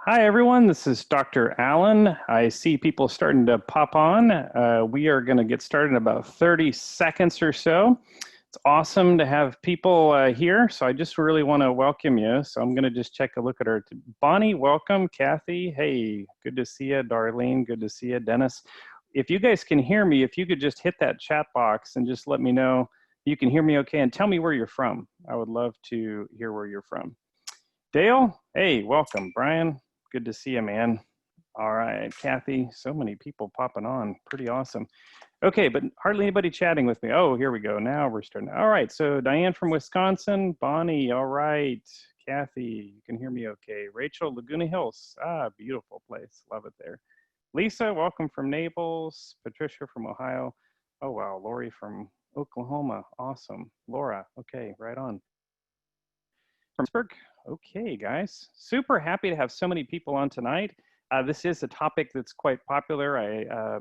Hi, everyone. This is Dr. Allen. I see people starting to pop on. We are going to get started in about 30 seconds or so. It's awesome to have people here, so I just really want to welcome you. So I'm going to just check a look at our Bonnie, welcome. Kathy, hey, good to see you. Darlene, good to see you. Dennis, if you guys can hear me, if you could just hit that chat box and just let me know you can hear me okay, and tell me where you're from. I would love to hear where you're from. Dale, hey, welcome. Brian, good to see you, man. All right, Kathy, so many people popping on. Pretty awesome. Okay, but hardly anybody chatting with me. Oh, here we go. Now we're starting. All right, so Diane from Wisconsin. Bonnie, all right. Kathy, you can hear me okay. Rachel, Laguna Hills. Ah, beautiful place. Love it there. Lisa, welcome from Naples. Patricia from Ohio. Oh, wow. Lori from Oklahoma. Awesome. Laura, okay, right on. From Pittsburgh. Okay, guys, super happy to have so many people on tonight. This is a topic that's quite popular. I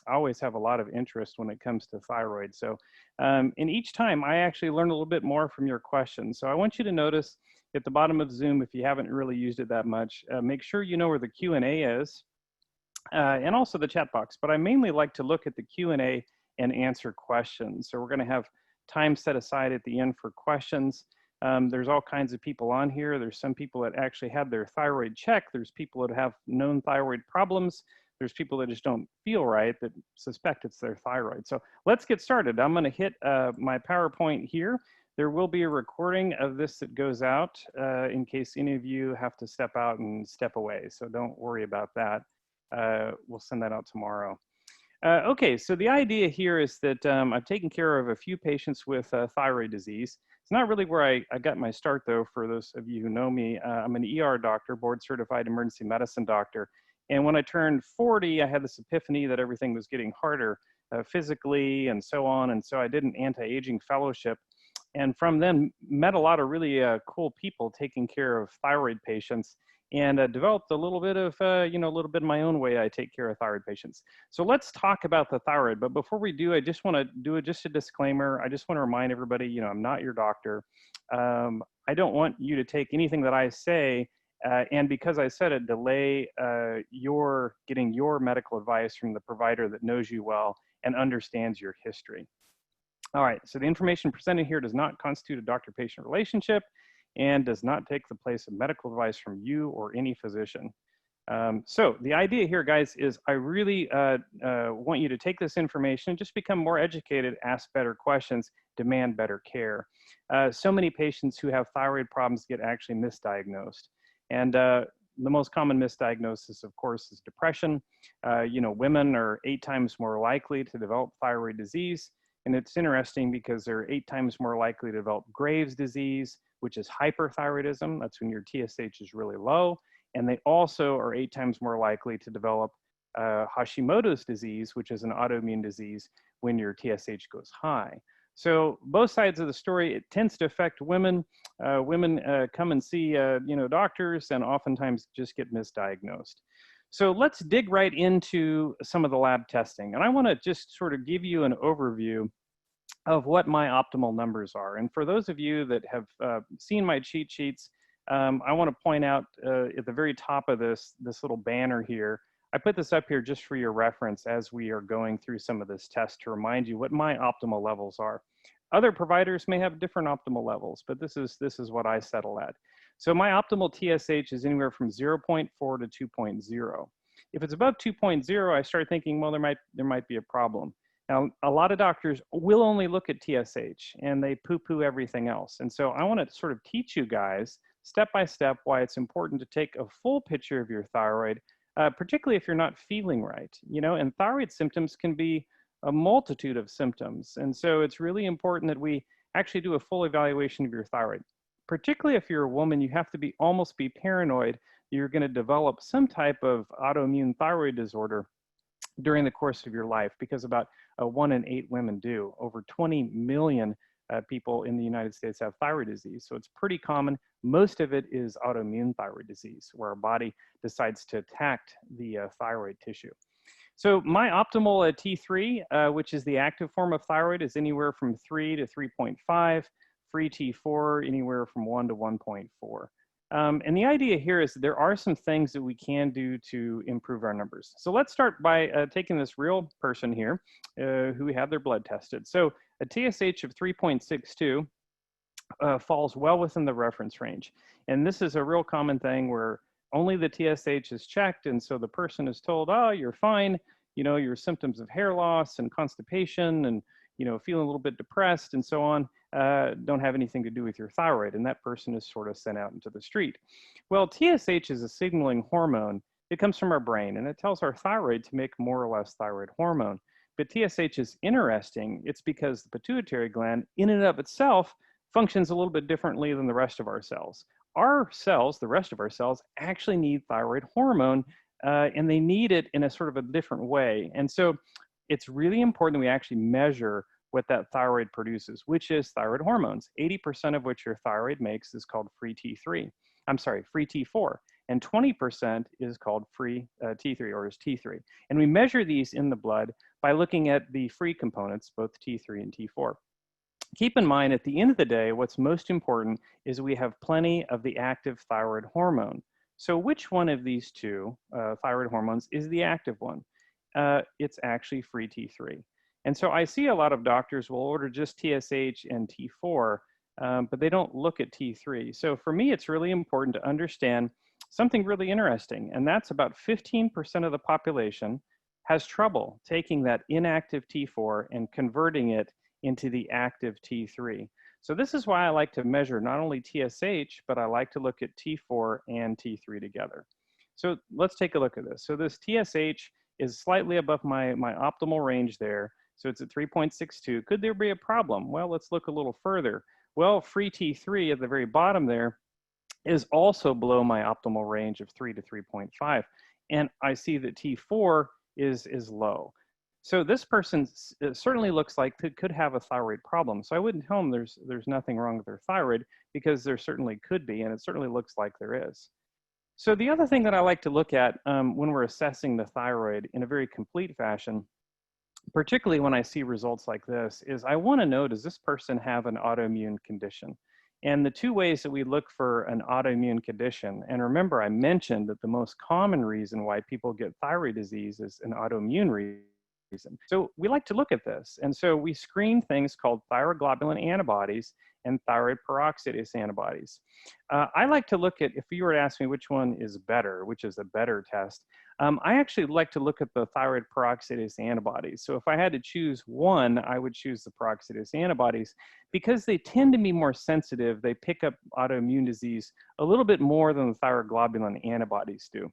always have a lot of interest when it comes to thyroid. So, and each time I actually learn a little bit more from your questions. So I want you to notice at the bottom of Zoom, if you haven't really used it that much, make sure you know where the Q&A is and also the chat box. But I mainly like to look at the Q&A and answer questions. So we're going to have time set aside at the end for questions. There's all kinds of people on here. There's some people that actually had their thyroid checked. There's people that have known thyroid problems. There's people that just don't feel right, that suspect it's their thyroid. So let's get started. I'm going to hit my PowerPoint here. There will be a recording of this that goes out in case any of you have to step out and step away. So don't worry about that. We'll send that out tomorrow. Okay, so the idea here is that I've taken care of a few patients with thyroid disease. It's not really where I got my start, though, for those of you who know me. I'm an ER doctor, board-certified emergency medicine doctor. And when I turned 40, I had this epiphany that everything was getting harder physically and so on. And so I did an anti-aging fellowship. And from then, met a lot of really cool people taking care of thyroid patients, and developed a little bit of, a little bit of my own way I take care of thyroid patients. So let's talk about the thyroid. But before we do, I just want to do just a disclaimer. I just want to remind everybody, I'm not your doctor. I don't want you to take anything that I say, and because I said it, delay your getting your medical advice from the provider that knows you well and understands your history. All right, so the information presented here does not constitute a doctor-patient relationship and does not take the place of medical advice from you or any physician. So the idea here, guys, is I really want you to take this information, just become more educated, ask better questions, demand better care. So many patients who have thyroid problems get actually misdiagnosed. And the most common misdiagnosis, of course, is depression. Women are 8 times more likely to develop thyroid disease. And it's interesting because they're 8 times more likely to develop Graves' disease, which is hyperthyroidism. That's when your TSH is really low. And they also are 8 times more likely to develop Hashimoto's disease, which is an autoimmune disease, when your TSH goes high. So both sides of the story, it tends to affect women. Women come and see doctors and oftentimes just get misdiagnosed. So let's dig right into some of the lab testing. And I want to just sort of give you an overview of what my optimal numbers are. And for those of you that have seen my cheat sheets, I want to point out at the very top of this little banner here, I put this up here just for your reference as we are going through some of this test to remind you what my optimal levels are. Other providers may have different optimal levels, but this is what I settle at. So my optimal TSH is anywhere from 0.4 to 2.0. If it's above 2.0, I start thinking, well, there might be a problem. Now, a lot of doctors will only look at TSH and they poo-poo everything else. And so I want to sort of teach you guys step by step why it's important to take a full picture of your thyroid, particularly if you're not feeling right. And thyroid symptoms can be a multitude of symptoms. And so it's really important that we actually do a full evaluation of your thyroid. Particularly if you're a woman, you have to almost be paranoid you're going to develop some type of autoimmune thyroid disorder during the course of your life, because about 1 in 8 women do. Over 20 million people in the United States have thyroid disease. So it's pretty common. Most of it is autoimmune thyroid disease, where our body decides to attack the thyroid tissue. So my optimal T3, which is the active form of thyroid, is anywhere from 3 to 3.5. Free T4, anywhere from 1 to 1.4. And the idea here is that there are some things that we can do to improve our numbers. So let's start by taking this real person here who had their blood tested. So a TSH of 3.62 falls well within the reference range. And this is a real common thing where only the TSH is checked. And so the person is told, oh, you're fine. You know, your symptoms of hair loss and constipation and, you know, feeling a little bit depressed and so on don't have anything to do with your thyroid. And that person is sort of sent out into the street. Well, TSH is a signaling hormone. It comes from our brain and it tells our thyroid to make more or less thyroid hormone. But TSH is interesting. It's because the pituitary gland in and of itself functions a little bit differently than the rest of our cells. Our cells, the rest of our cells, actually need thyroid hormone and they need it in a sort of a different way. And so it's really important that we actually measure what that thyroid produces, which is thyroid hormones. 80% of which your thyroid makes is called free T3. I'm sorry, free T4. And 20% is called free T3 or is T3. And we measure these in the blood by looking at the free components, both T3 and T4. Keep in mind, at the end of the day, what's most important is we have plenty of the active thyroid hormone. So which one of these two thyroid hormones is the active one? It's actually free T3. And so I see a lot of doctors will order just TSH and T4, but they don't look at T3. So for me, it's really important to understand something really interesting, and that's about 15% of the population has trouble taking that inactive T4 and converting it into the active T3. So this is why I like to measure not only TSH, but I like to look at T4 and T3 together. So let's take a look at this. So this TSH is slightly above my optimal range there. So it's at 3.62. Could there be a problem? Well, let's look a little further. Well, free T3 at the very bottom there is also below my optimal range of 3 to 3.5. And I see that T4 is low. So this person certainly looks like could have a thyroid problem. So I wouldn't tell them there's nothing wrong with their thyroid, because there certainly could be, and it certainly looks like there is. So the other thing that I like to look at when we're assessing the thyroid in a very complete fashion, particularly when I see results like this, is I want to know, does this person have an autoimmune condition? And the two ways that we look for an autoimmune condition, and remember I mentioned that the most common reason why people get thyroid disease is an autoimmune reason. So we like to look at this. And so we screen things called thyroglobulin antibodies and thyroid peroxidase antibodies. I like to look at, if you were to ask me which one is better, which is a better test, I actually like to look at the thyroid peroxidase antibodies. So if I had to choose one, I would choose the peroxidase antibodies because they tend to be more sensitive. They pick up autoimmune disease a little bit more than the thyroglobulin antibodies do.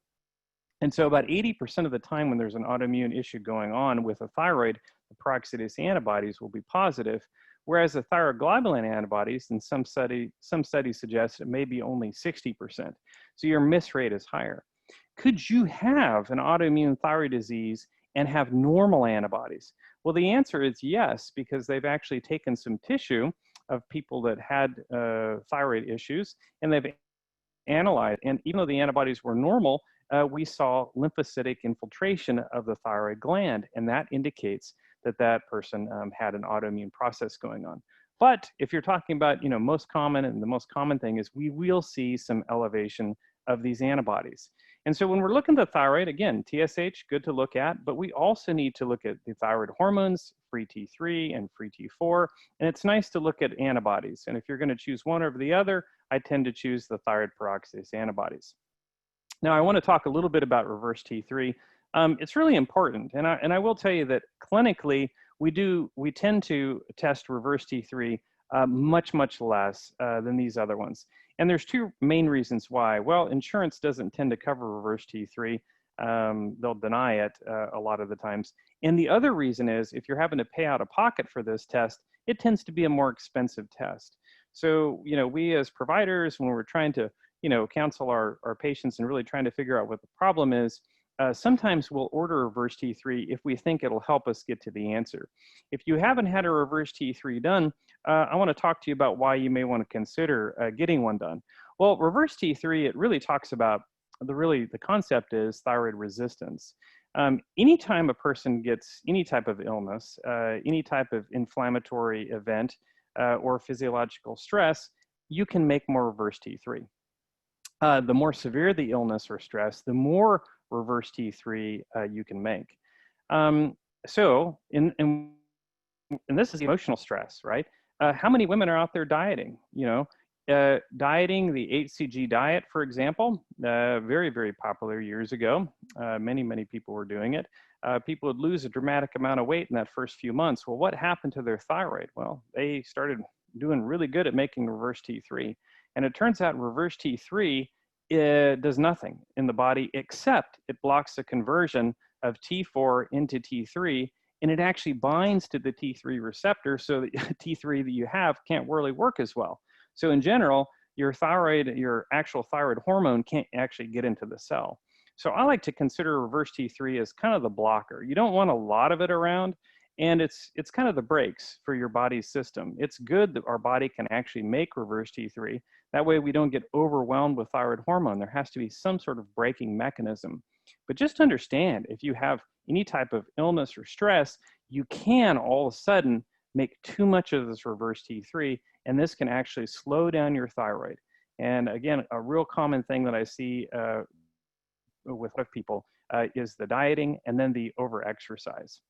And so about 80% of the time when there's an autoimmune issue going on with a thyroid, the peroxidase antibodies will be positive, whereas the thyroglobulin antibodies, in some studies suggest it may be only 60%. So your miss rate is higher. Could you have an autoimmune thyroid disease and have normal antibodies? Well, the answer is yes, because they've actually taken some tissue of people that had thyroid issues, and they've analyzed, and even though the antibodies were normal, we saw lymphocytic infiltration of the thyroid gland, and that indicates that that person had an autoimmune process going on. But if you're talking about, most common, and the most common thing is we will see some elevation of these antibodies. And so when we're looking at the thyroid, again, TSH, good to look at, but we also need to look at the thyroid hormones, free T3 and free T4, and it's nice to look at antibodies. And if you're going to choose one over the other, I tend to choose the thyroid peroxidase antibodies. Now, I want to talk a little bit about reverse T3. It's really important, and I will tell you that clinically, we tend to test reverse T3 much less than these other ones. And there's two main reasons why. Well, insurance doesn't tend to cover reverse T3. They'll deny it a lot of the times. And the other reason is if you're having to pay out of pocket for this test, it tends to be a more expensive test. So, we as providers, when we're trying to, counsel our patients and really trying to figure out what the problem is, sometimes we'll order reverse T3 if we think it'll help us get to the answer. If you haven't had a reverse T3 done, I want to talk to you about why you may want to consider getting one done. Well, reverse T3, it really talks about, the concept is thyroid resistance. Anytime a person gets any type of illness, any type of inflammatory event or physiological stress, you can make more reverse T3. the more severe the illness or stress, the more reverse T3 you can make. So, and this is emotional stress, right? How many women are out there dieting? Dieting, the HCG diet, for example, very, very popular years ago. Many people were doing it. People would lose a dramatic amount of weight in that first few months. Well, what happened to their thyroid? Well, they started doing really good at making reverse T3. And it turns out reverse T3 does nothing in the body except it blocks the conversion of T4 into T3, and it actually binds to the T3 receptor, so that T3 that you have can't really work as well. So in general, your thyroid, your actual thyroid hormone can't actually get into the cell. So I like to consider reverse T3 as kind of the blocker. You don't want a lot of it around, and it's kind of the brakes for your body's system. It's good that our body can actually make reverse T3. That way we don't get overwhelmed with thyroid hormone. There has to be some sort of braking mechanism. But just understand, if you have any type of illness or stress, you can all of a sudden make too much of this reverse T3, and this can actually slow down your thyroid. And again, a real common thing that I see with people is the dieting and then the over-exercise.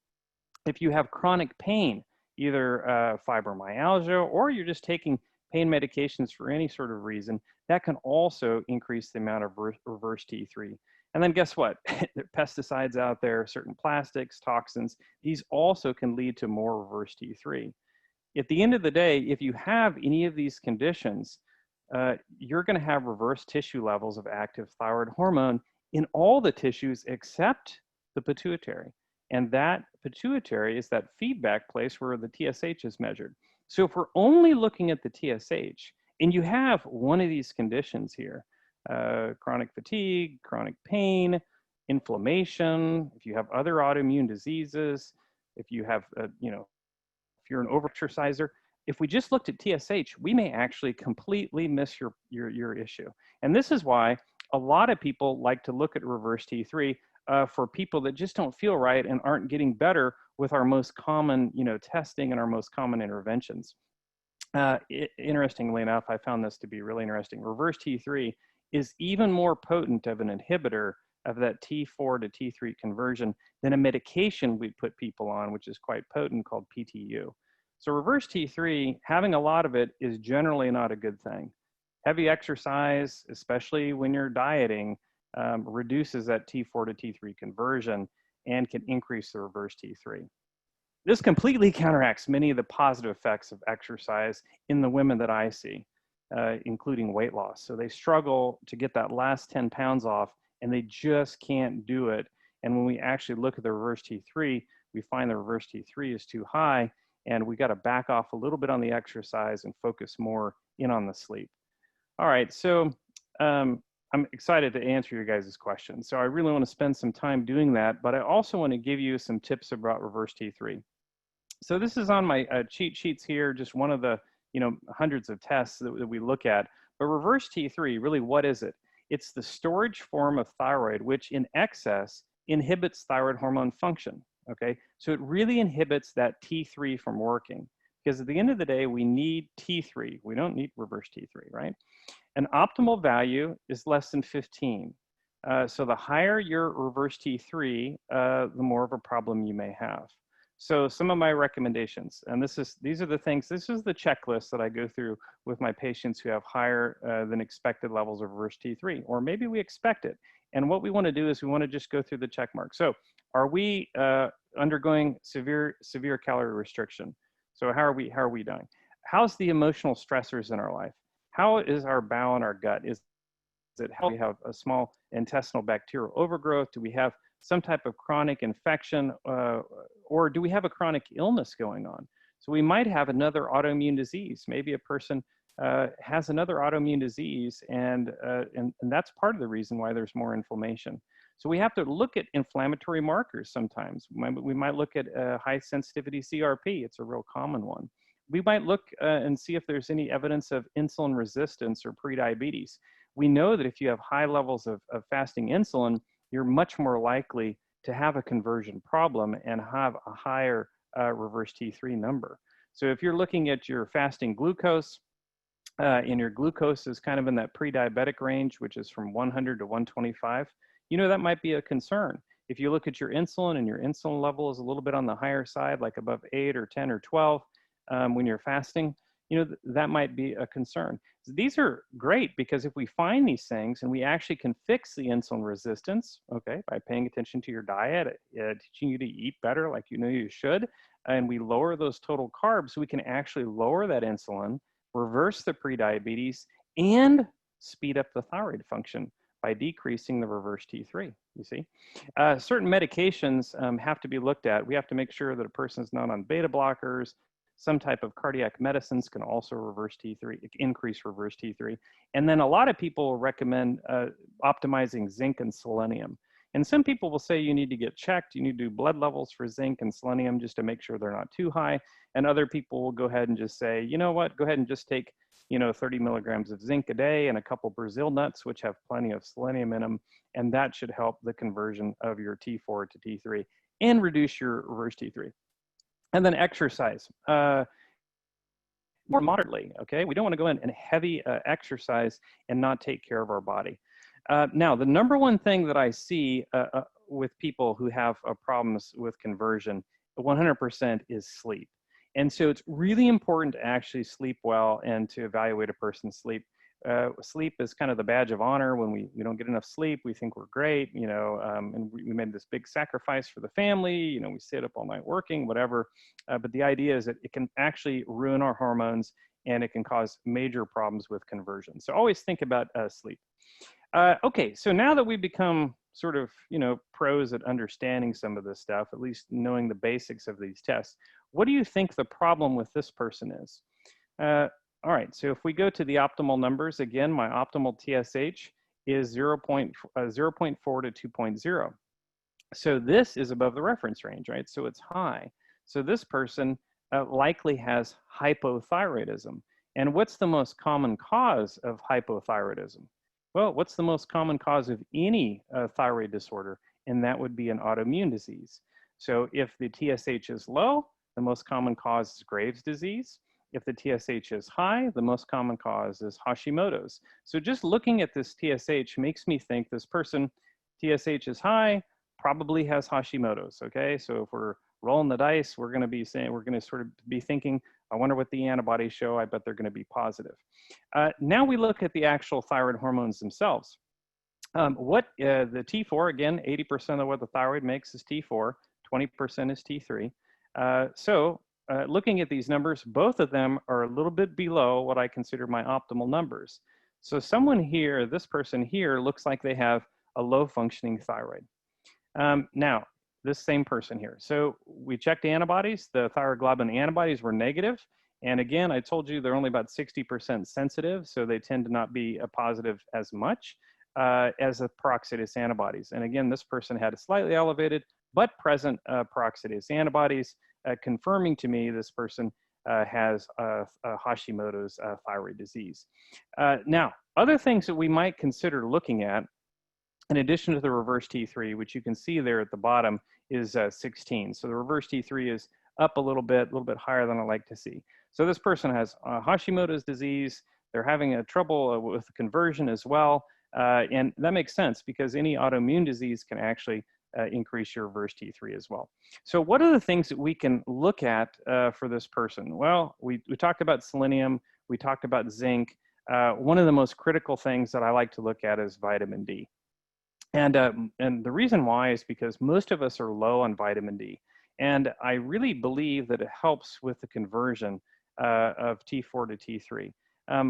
If you have chronic pain, either fibromyalgia, or you're just taking pain medications for any sort of reason, that can also increase the amount of reverse T3. And then guess what? There are pesticides out there, certain plastics, toxins. These also can lead to more reverse T3. At the end of the day, if you have any of these conditions, you're going to have reverse tissue levels of active thyroid hormone in all the tissues except the pituitary. And that pituitary is that feedback place where the TSH is measured. So if we're only looking at the TSH, and you have one of these conditions here, chronic fatigue, chronic pain, inflammation, if you have other autoimmune diseases, if you have, if you're an overexerciser, if we just looked at TSH, we may actually completely miss your issue. And this is why a lot of people like to look at reverse T3 for people that just don't feel right and aren't getting better with our most common, testing and our most common interventions. Interestingly enough, I found this to be really interesting. Reverse T3 is even more potent of an inhibitor of that T4 to T3 conversion than a medication we put people on, which is quite potent, called PTU. So reverse T3, having a lot of it is generally not a good thing. Heavy exercise, especially when you're dieting, reduces that T4 to T3 conversion and can increase the reverse T3. This completely counteracts many of the positive effects of exercise in the women that I see, including weight loss. So they struggle to get that last 10 pounds off, and they just can't do it. And when we actually look at the reverse T3, we find the reverse T3 is too high, and we got to back off a little bit on the exercise and focus more in on the sleep. All right, so I'm excited to answer your guys' questions. So I really want to spend some time doing that, but I also want to give you some tips about reverse T3. So this is on my cheat sheets here, just one of the hundreds of tests that we look at. But reverse T3, really, what is it? It's the storage form of thyroid, which in excess inhibits thyroid hormone function, okay? So it really inhibits that T3 from working, because at the end of the day, we need T3. We don't need reverse T3, right? An optimal value is less than 15. So the higher your reverse T3, the more of a problem you may have. So some of my recommendations, and these are the things, this is the checklist that I go through with my patients who have higher than expected levels of reverse T3, or maybe we expect it. And what we want to do is we want to just go through the check mark. So are we undergoing severe calorie restriction? So how are we doing? How's the emotional stressors in our life? How is our bowel and our gut? Is it how we have a small intestinal bacterial overgrowth? Do we have some type of chronic infection, or do we have a chronic illness going on? So we might have another autoimmune disease. Maybe a person has another autoimmune disease, and that's part of the reason why there's more inflammation. So we have to look at inflammatory markers sometimes. We might look at high sensitivity CRP. It's a real common one. We might look and see if there's any evidence of insulin resistance or prediabetes. We know that if you have high levels of fasting insulin, you're much more likely to have a conversion problem and have a higher reverse T3 number. So if you're looking at your fasting glucose, and your glucose is kind of in that pre-diabetic range, which is from 100 to 125, that might be a concern. If you look at your insulin and your insulin level is a little bit on the higher side, like above 8 or 10 or 12 when you're fasting, that might be a concern. These are great because if we find these things and we actually can fix the insulin resistance, okay, by paying attention to your diet, teaching you to eat better like you should, and we lower those total carbs, we can actually lower that insulin, reverse the prediabetes, and speed up the thyroid function by decreasing the reverse T3, you see. Certain medications have to be looked at. We have to make sure that a person is not on beta blockers. Some type of cardiac medicines can also reverse T3, increase reverse T3. And then a lot of people recommend optimizing zinc and selenium. And some people will say you need to get checked. You need to do blood levels for zinc and selenium just to make sure they're not too high. And other people will go ahead and just say, you know what, go ahead and just take 30 milligrams of zinc a day and a couple Brazil nuts, which have plenty of selenium in them. And that should help the conversion of your T4 to T3 and reduce your reverse T3. And then exercise, more moderately, okay? We don't want to go in and heavy exercise and not take care of our body. Now, the number one thing that I see with people who have problems with conversion, 100% is sleep. And so it's really important to actually sleep well and to evaluate a person's sleep. Sleep is kind of the badge of honor. When we don't get enough sleep, we think we're great, and we made this big sacrifice for the family, we stayed up all night working, whatever. But the idea is that it can actually ruin our hormones and it can cause major problems with conversion. So always think about sleep. Okay, so now that we've become sort of, pros at understanding some of this stuff, at least knowing the basics of these tests, what do you think the problem with this person is? All right, so if we go to the optimal numbers, again, my optimal TSH is 0.4 to 2.0. So this is above the reference range, right? So it's high. So this person likely has hypothyroidism. And what's the most common cause of hypothyroidism? Well, what's the most common cause of any thyroid disorder? And that would be an autoimmune disease. So if the TSH is low, the most common cause is Graves' disease. If the TSH is high, the most common cause is Hashimoto's. So just looking at this TSH makes me think this person, TSH is high, probably has Hashimoto's, okay? So if we're rolling the dice, we're gonna sort of be thinking, I wonder what the antibodies show, I bet they're gonna be positive. Now we look at the actual thyroid hormones themselves. The T4, again, 80% of what the thyroid makes is T4, 20% is T3. Looking at these numbers, both of them are a little bit below what I consider my optimal numbers. So someone here, this person here, looks like they have a low functioning thyroid. Now, this same person here. So we checked antibodies. The thyroglobulin antibodies were negative. And again, I told you they're only about 60% sensitive, so they tend to not be positive as much as the peroxidase antibodies. And again, this person had a slightly elevated but present peroxidase antibodies, confirming to me this person has Hashimoto's thyroid disease. Now, other things that we might consider looking at, in addition to the reverse T3, which you can see there at the bottom, is 16. So the reverse T3 is up a little bit higher than I like to see. So this person has Hashimoto's disease. They're having trouble with conversion as well. And that makes sense because any autoimmune disease can actually increase your reverse T3 as well. So what are the things that we can look at for this person? Well, we talked about selenium. We talked about zinc. One of the most critical things that I like to look at is vitamin D. And the reason why is because most of us are low on vitamin D. And I really believe that it helps with the conversion of T4 to T3.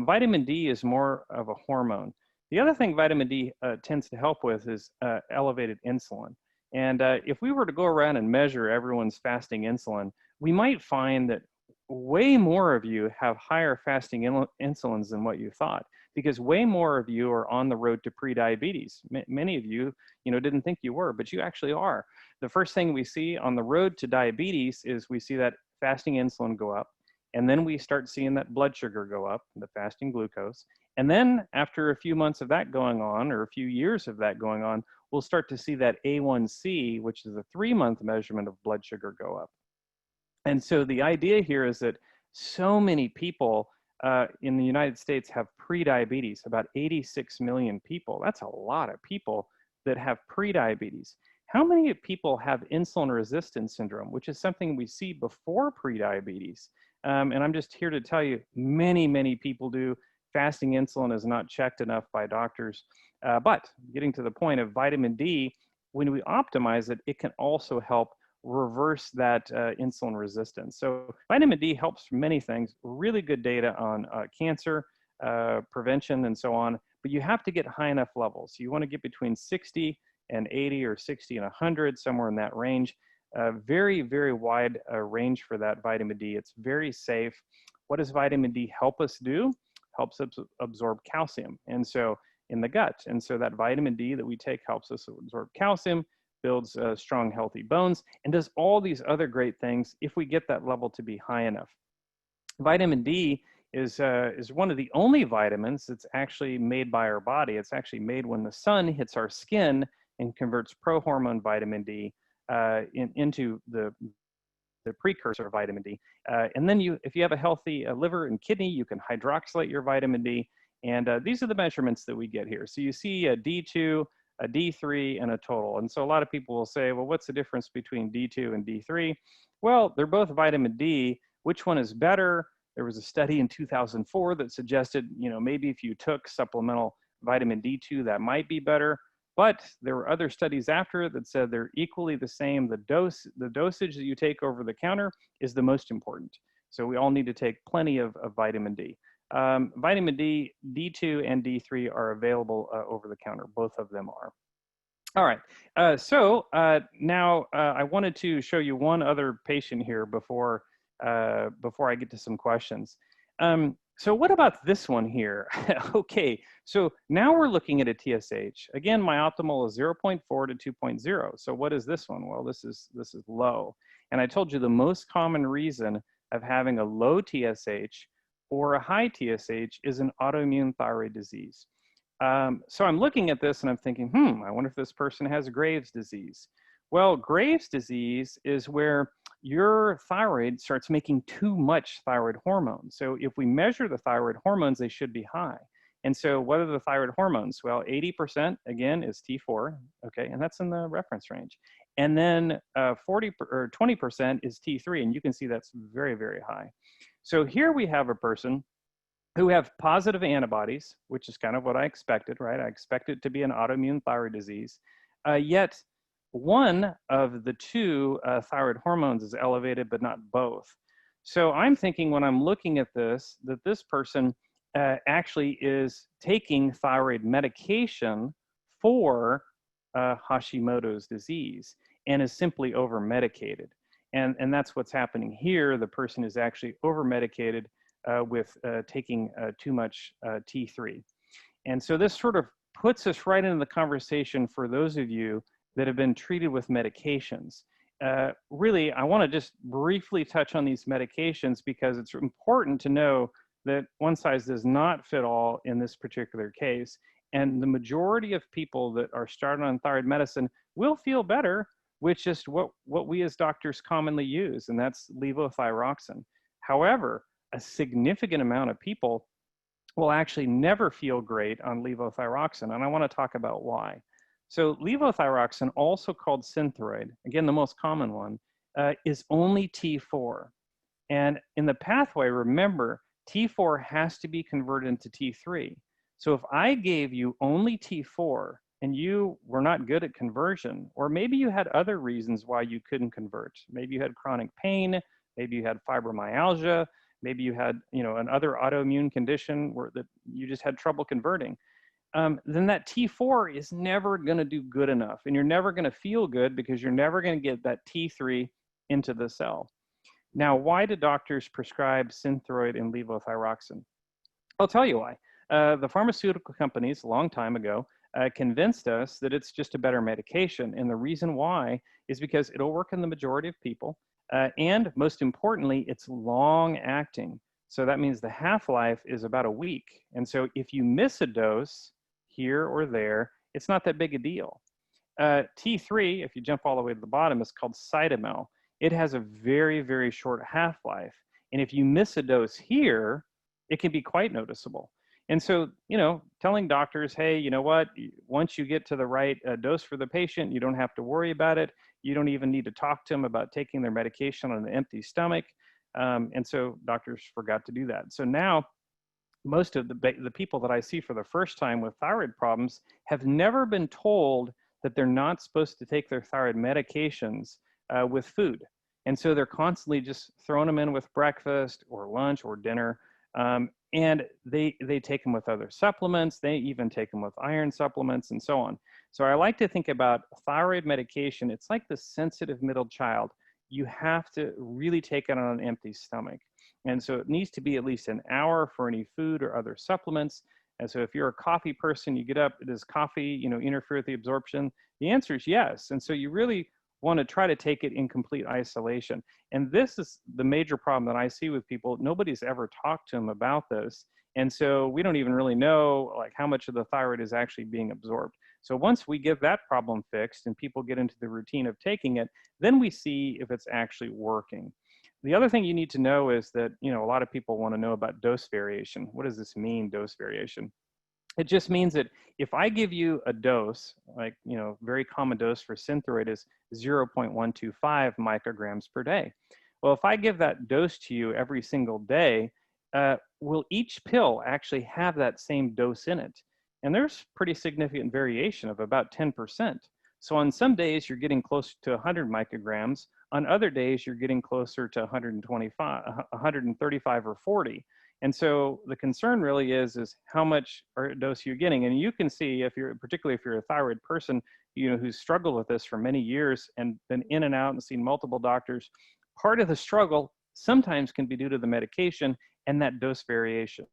Vitamin D is more of a hormone. The other thing vitamin D tends to help with is elevated insulin. And if we were to go around and measure everyone's fasting insulin, we might find that way more of you have higher fasting insulins than what you thought, because way more of you are on the road to prediabetes. Many of you, didn't think you were, but you actually are. The first thing we see on the road to diabetes is we see that fasting insulin go up, and then we start seeing that blood sugar go up, the fasting glucose. And then after a few months of that going on, or a few years of that going on, we'll start to see that A1C, which is a 3-month measurement of blood sugar, go up. And so the idea here is that so many people in the United States have prediabetes, about 86 million people. That's a lot of people that have prediabetes. How many people have insulin resistance syndrome, which is something we see before prediabetes? And I'm just here to tell you, many people do. Fasting insulin is not checked enough by doctors. But getting to the point of vitamin D, when we optimize it, it can also help reverse that insulin resistance. So vitamin D helps for many things, really good data on cancer prevention and so on, but you have to get high enough levels. You want to get between 60 and 80 or 60 and 100, somewhere in that range. Very wide range for that vitamin D. It's very safe. What does vitamin D help us do? Helps us absorb calcium, and so in the gut. And so that vitamin D that we take helps us absorb calcium, builds strong, healthy bones, and does all these other great things if we get that level to be high enough. Vitamin D is one of the only vitamins that's actually made by our body. It's actually made when the sun hits our skin and converts prohormone vitamin D into the precursor of vitamin D. And then if you have a healthy liver and kidney, you can hydroxylate your vitamin D. And these are the measurements that we get here. So you see a D2, a D3, and a total. And so a lot of people will say, well, what's the difference between D2 and D3? Well, they're both vitamin D. Which one is better? There was a study in 2004 that suggested, maybe if you took supplemental vitamin D2, that might be better. But there were other studies after it that said they're equally the same. The dosage that you take over the counter is the most important. So we all need to take plenty of vitamin D. Vitamin D, D2 and D3 are available over the counter. Both of them are. All right. Now I wanted to show you one other patient here before I get to some questions. So what about this one here? Okay, so now we're looking at a TSH. Again, my optimal is 0.4 to 2.0. So what is this one? Well, this is low. And I told you the most common reason of having a low TSH or a high TSH is an autoimmune thyroid disease. So I'm looking at this and I'm thinking, I wonder if this person has Graves' disease. Well, Graves' disease is where your thyroid starts making too much thyroid hormone. So if we measure the thyroid hormones, they should be high. And so what are the thyroid hormones? Well, 80% again is T4, okay, and that's in the reference range. And then 20% is T3, and you can see that's very high. So here we have a person who have positive antibodies, which is kind of what I expected, right? I expected it to be an autoimmune thyroid disease, yet one of the two thyroid hormones is elevated, but not both. So I'm thinking when I'm looking at this, that this person actually is taking thyroid medication for Hashimoto's disease and is simply over-medicated. And that's what's happening here. The person is actually over-medicated with taking too much T3. And so this sort of puts us right into the conversation for those of you that have been treated with medications. Really, I want to just briefly touch on these medications because it's important to know that one size does not fit all in this particular case. And the majority of people that are started on thyroid medicine will feel better with just what we as doctors commonly use, and that's levothyroxine. However, a significant amount of people will actually never feel great on levothyroxine, and I want to talk about why. So levothyroxine, also called Synthroid, again, the most common one, is only T4. And in the pathway, remember, T4 has to be converted into T3. So if I gave you only T4 and you were not good at conversion, or maybe you had other reasons why you couldn't convert, maybe you had chronic pain, maybe you had fibromyalgia, maybe you had another autoimmune condition where that you just had trouble converting, then that T4 is never going to do good enough, and you're never going to feel good because you're never going to get that T3 into the cell. Now, why do doctors prescribe Synthroid and levothyroxine? I'll tell you why. The pharmaceutical companies a long time ago convinced us that it's just a better medication, and the reason why is because it'll work in the majority of people, and most importantly, it's long-acting. So that means the half-life is about a week, and so if you miss a dose here or there, it's not that big a deal. T3, if you jump all the way to the bottom, is called Cytomel. It has a very short half-life, and if you miss a dose here, it can be quite noticeable. And so, telling doctors, hey, you know what, once you get to the right dose for the patient, you don't have to worry about it. You don't even need to talk to them about taking their medication on an empty stomach. And so doctors forgot to do that. So now most of the people that I see for the first time with thyroid problems have never been told that they're not supposed to take their thyroid medications with food. And so they're constantly just throwing them in with breakfast or lunch or dinner. And they take them with other supplements. They even take them with iron supplements and so on. So I like to think about thyroid medication. It's like the sensitive middle child. You have to really take it on an empty stomach. And so it needs to be at least an hour for any food or other supplements. And so if you're a coffee person, you get up, does coffee, interfere with the absorption? The answer is yes. And so you really want to try to take it in complete isolation. And this is the major problem that I see with people. Nobody's ever talked to them about this. And so we don't even really know like how much of the thyroid is actually being absorbed. So once we get that problem fixed and people get into the routine of taking it, then we see if it's actually working. The other thing you need to know is that, a lot of people want to know about dose variation. What does this mean, dose variation? It just means that if I give you a dose, like, very common dose for Synthroid is 0.125 micrograms per day. Well, if I give that dose to you every single day, will each pill actually have that same dose in it? And there's pretty significant variation of about 10%. So on some days, you're getting closer to 100 micrograms. On other days, you're getting closer to 125, 135 or 40. And so the concern really is how much dose you're getting. And you can see, particularly if you're a thyroid person, who's struggled with this for many years and been in and out and seen multiple doctors, part of the struggle sometimes can be due to the medication and that dose variation.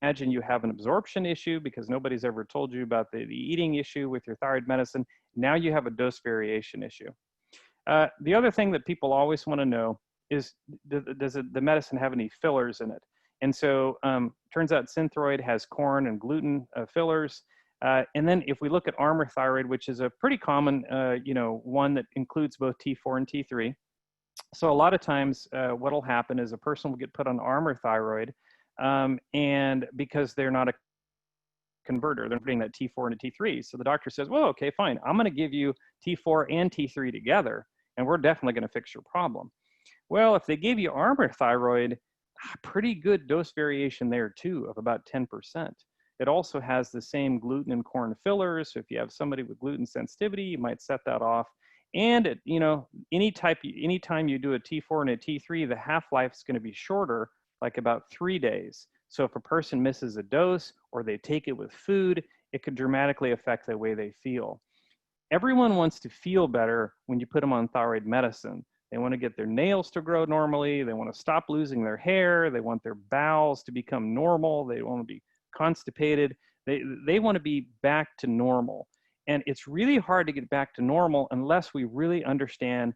Imagine you have an absorption issue because nobody's ever told you about the eating issue with your thyroid medicine. Now you have a dose variation issue. The other thing that people always want to know is, does the medicine have any fillers in it? And so turns out Synthroid has corn and gluten fillers. And then if we look at Armour thyroid, which is a pretty common, one that includes both T4 and T3. So a lot of times what'll happen is a person will get put on Armour thyroid and because they're not a converter, they're putting that T4 into T3. So the doctor says, well, okay, fine. I'm going to give you T4 and T3 together, and we're definitely going to fix your problem. Well, if they gave you Armour thyroid, pretty good dose variation there too of about 10%. It also has the same gluten and corn fillers. So if you have somebody with gluten sensitivity, you might set that off. And anytime you do a T4 and a T3, the half-life is going to be shorter, like about 3 days. So if a person misses a dose or they take it with food, it could dramatically affect the way they feel. Everyone wants to feel better when you put them on thyroid medicine. They want to get their nails to grow normally. They want to stop losing their hair. They want their bowels to become normal. They want to be constipated. They want to be back to normal. And it's really hard to get back to normal unless we really understand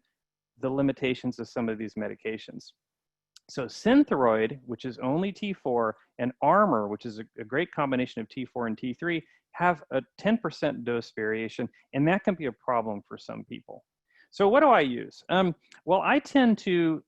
the limitations of some of these medications. So Synthroid, which is only T4, and Armour, which is a great combination of T4 and T3, have a 10% dose variation, and that can be a problem for some people. So what do I use? Well, I tend to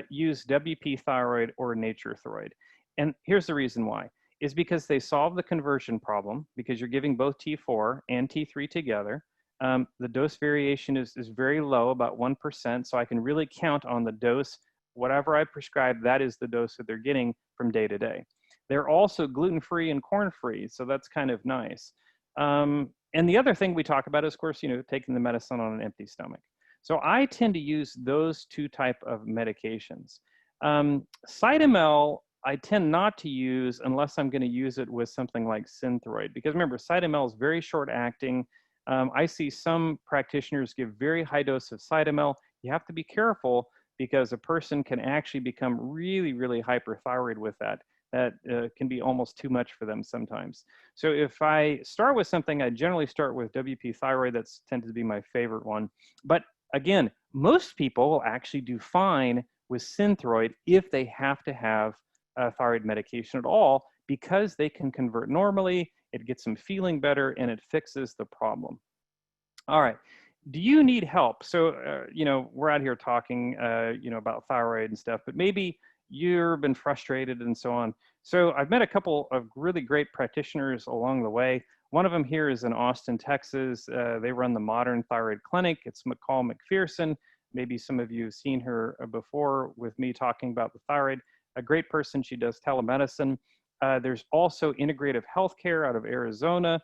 use WP Thyroid or Nature Thyroid. And here's the reason why. Is because they solve the conversion problem, because you're giving both T4 and T3 together. The dose variation is very low, about 1%, so I can really count on the dose. Whatever I prescribe, that is the dose that they're getting from day to day. They're also gluten-free and corn-free, so that's kind of nice. And the other thing we talk about is, of course, taking the medicine on an empty stomach. So I tend to use those two type of medications. Cytomel, I tend not to use unless I'm going to use it with something like Synthroid, because remember, Cytomel is very short acting. I see some practitioners give very high dose of Cytomel. You have to be careful because a person can actually become really, really hyperthyroid with that. That can be almost too much for them sometimes. So if I start with something, I generally start with WP Thyroid. That's tended to be my favorite one. But again, most people will actually do fine with Synthroid if they have to have thyroid medication at all, because they can convert normally, it gets them feeling better, and it fixes the problem. All right. Do you need help? So, we're out here talking, about thyroid and stuff, but maybe you've been frustrated and so on. So I've met a couple of really great practitioners along the way. One of them here is in Austin, Texas. They run the Modern Thyroid Clinic. It's McCall McPherson. Maybe some of you have seen her before with me talking about the thyroid. A great person. She does telemedicine. There's also Integrative Healthcare out of Arizona.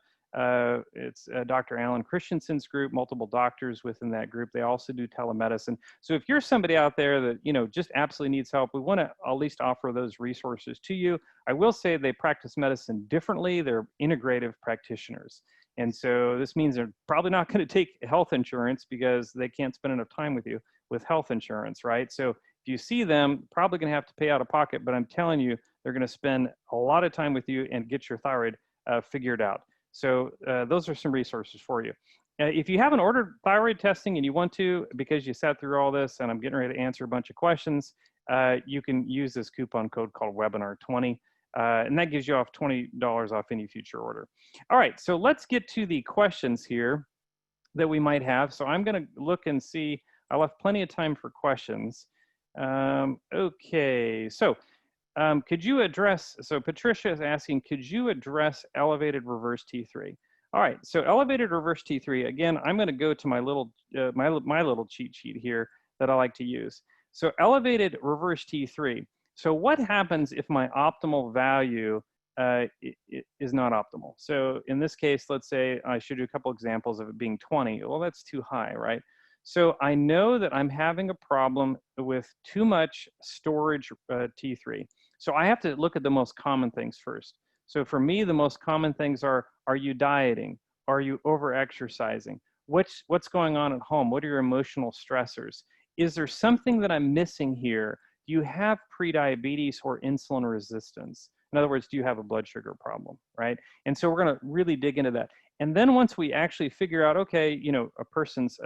It's Dr. Alan Christensen's group, multiple doctors within that group. They also do telemedicine. So if you're somebody out there that, you know, just absolutely needs help, we want to at least offer those resources to you. I will say they practice medicine differently. They're integrative practitioners. And so this means they're probably not going to take health insurance because they can't spend enough time with you with health insurance, right? So if you see them, probably going to have to pay out of pocket, but I'm telling you, they're going to spend a lot of time with you and get your thyroid figured out. So those are some resources for you. If you haven't ordered thyroid testing and you want to, because you sat through all this and I'm getting ready to answer a bunch of questions, you can use this coupon code called webinar20. And that gives you off $20 off any future order. All right, so let's get to the questions here that we might have. So I'm going to look and see. I left plenty of time for questions. Okay, so could you address, so Patricia is asking, could you address elevated reverse T3? All right, so elevated reverse T3, again, I'm going to go to my little, my little cheat sheet here that I like to use. So elevated reverse T3. So what happens if my optimal value is not optimal? So in this case, let's say I should do a couple examples of it being 20. Well, that's too high, right? So I know that I'm having a problem with too much storage T3. So I have to look at the most common things first. So for me, the most common things are you dieting? Are you over-exercising? What's going on at home? What are your emotional stressors? Is there something that I'm missing here? Do you have prediabetes or insulin resistance? In other words, do you have a blood sugar problem, right? And so we're going to really dig into that. And then once we actually figure out, okay, you know, a person's,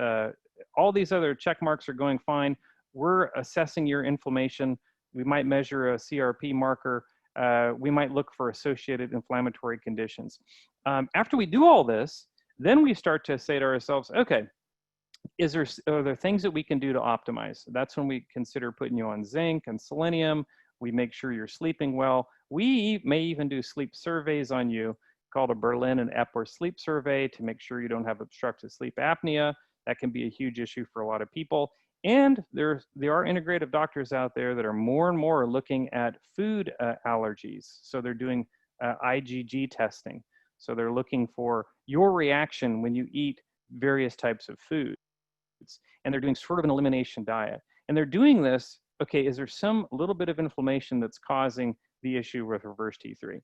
all these other check marks are going fine, we're assessing your inflammation. We might measure a CRP marker. We might look for associated inflammatory conditions. After we do all this, then we start to say to ourselves, okay, are there things that we can do to optimize? That's when we consider putting you on zinc and selenium. We make sure you're sleeping well. We may even do sleep surveys on you called a Berlin and Epworth sleep survey to make sure you don't have obstructive sleep apnea. That can be a huge issue for a lot of people. And there are integrative doctors out there that are more and more looking at food allergies. So they're doing IgG testing. So they're looking for your reaction when you eat various types of foods. And they're doing sort of an elimination diet. And they're doing this, okay, is there some little bit of inflammation that's causing the issue with reverse T3?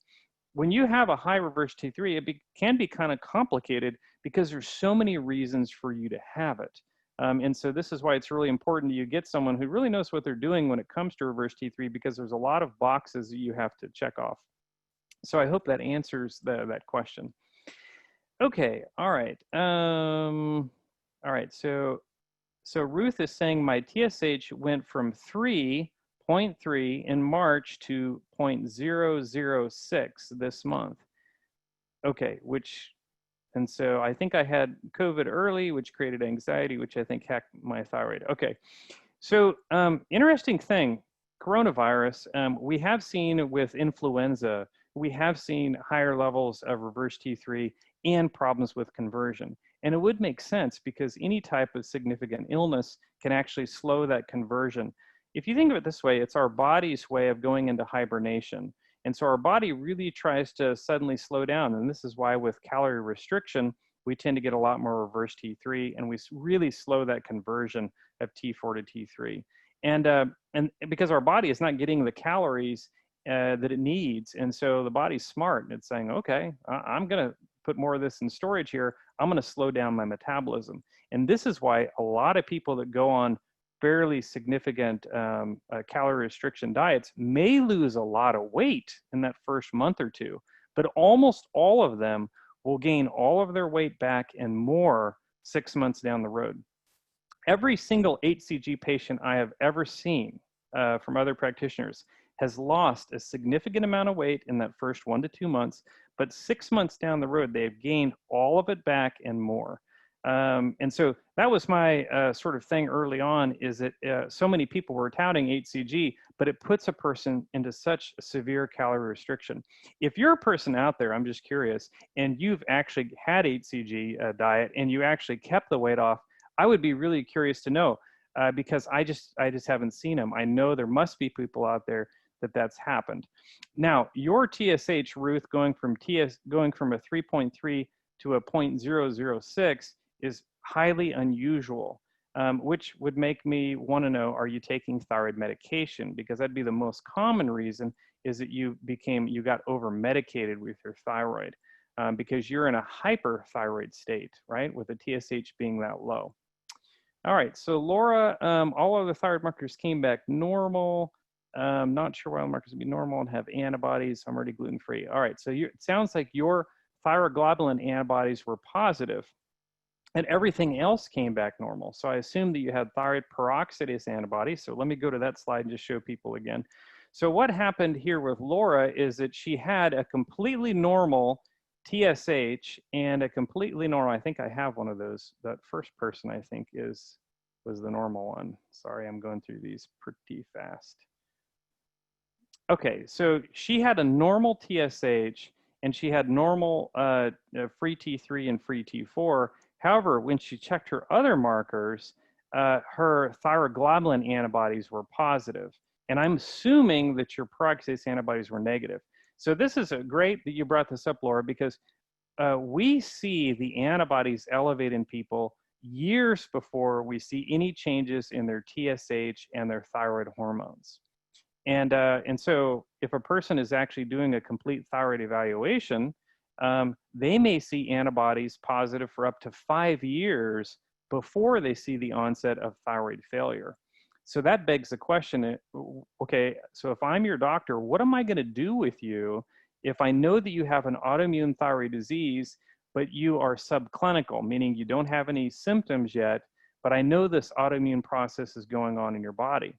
When you have a high reverse T3, it can be kind of complicated because there's so many reasons for you to have it. And so this is why it's really important you get someone who really knows what they're doing when it comes to reverse T3, because there's a lot of boxes that you have to check off. So I hope that answers that question. Okay, all right. All right, so Ruth is saying my TSH went from 3.3 in March to 0.006 this month. Okay, and so I think I had COVID early, which created anxiety, which I think hacked my thyroid. Okay, so interesting thing, coronavirus, we have seen with influenza, we have seen higher levels of reverse T3 and problems with conversion. And it would make sense because any type of significant illness can actually slow that conversion. If you think of it this way, it's our body's way of going into hibernation. And so our body really tries to suddenly slow down. And this is why with calorie restriction, we tend to get a lot more reverse T3, and we really slow that conversion of T4 to T3. And because our body is not getting the calories that it needs. And so the body's smart and it's saying, okay, I'm going to put more of this in storage here. I'm going to slow down my metabolism. And this is why a lot of people that go on fairly significant calorie restriction diets may lose a lot of weight in that first month or two, but almost all of them will gain all of their weight back and more 6 months down the road. Every single HCG patient I have ever seen from other practitioners has lost a significant amount of weight in that first 1 to 2 months, but 6 months down the road, they've gained all of it back and more. And so that was my sort of thing early on, is that so many people were touting HCG, but it puts a person into such severe calorie restriction. If you're a person out there, I'm just curious, and you've actually had HCG diet and you actually kept the weight off, I would be really curious to know, because I just haven't seen them. I know there must be people out there that that's happened. Now, your TSH, Ruth, going from a 3.3 to a 0.006 is highly unusual, which would make me want to know, are you taking thyroid medication? Because that'd be the most common reason, is that you got over medicated with your thyroid, because you're in a hyperthyroid state, right? With the TSH being that low. All right, so Laura, all of the thyroid markers came back normal. Not sure why the markers would be normal and have antibodies. I'm already gluten-free. All right, so it sounds like your thyroglobulin antibodies were positive and everything else came back normal. So I assume that you had thyroid peroxidase antibodies. So let me go to that slide and just show people again. So what happened here with Laura is that she had a completely normal TSH and a completely normal, I think I have one of those. That first person I think was the normal one. Sorry, I'm going through these pretty fast. Okay, so she had a normal TSH and she had normal free T3 and free T4. However, when she checked her other markers, her thyroglobulin antibodies were positive. And I'm assuming that your peroxidase antibodies were negative. So this is great that you brought this up, Laura, because we see the antibodies elevate in people years before we see any changes in their TSH and their thyroid hormones. And so if a person is actually doing a complete thyroid evaluation, they may see antibodies positive for up to 5 years before they see the onset of thyroid failure. So that begs the question, okay, so if I'm your doctor, what am I going to do with you if I know that you have an autoimmune thyroid disease, but you are subclinical, meaning you don't have any symptoms yet, but I know this autoimmune process is going on in your body?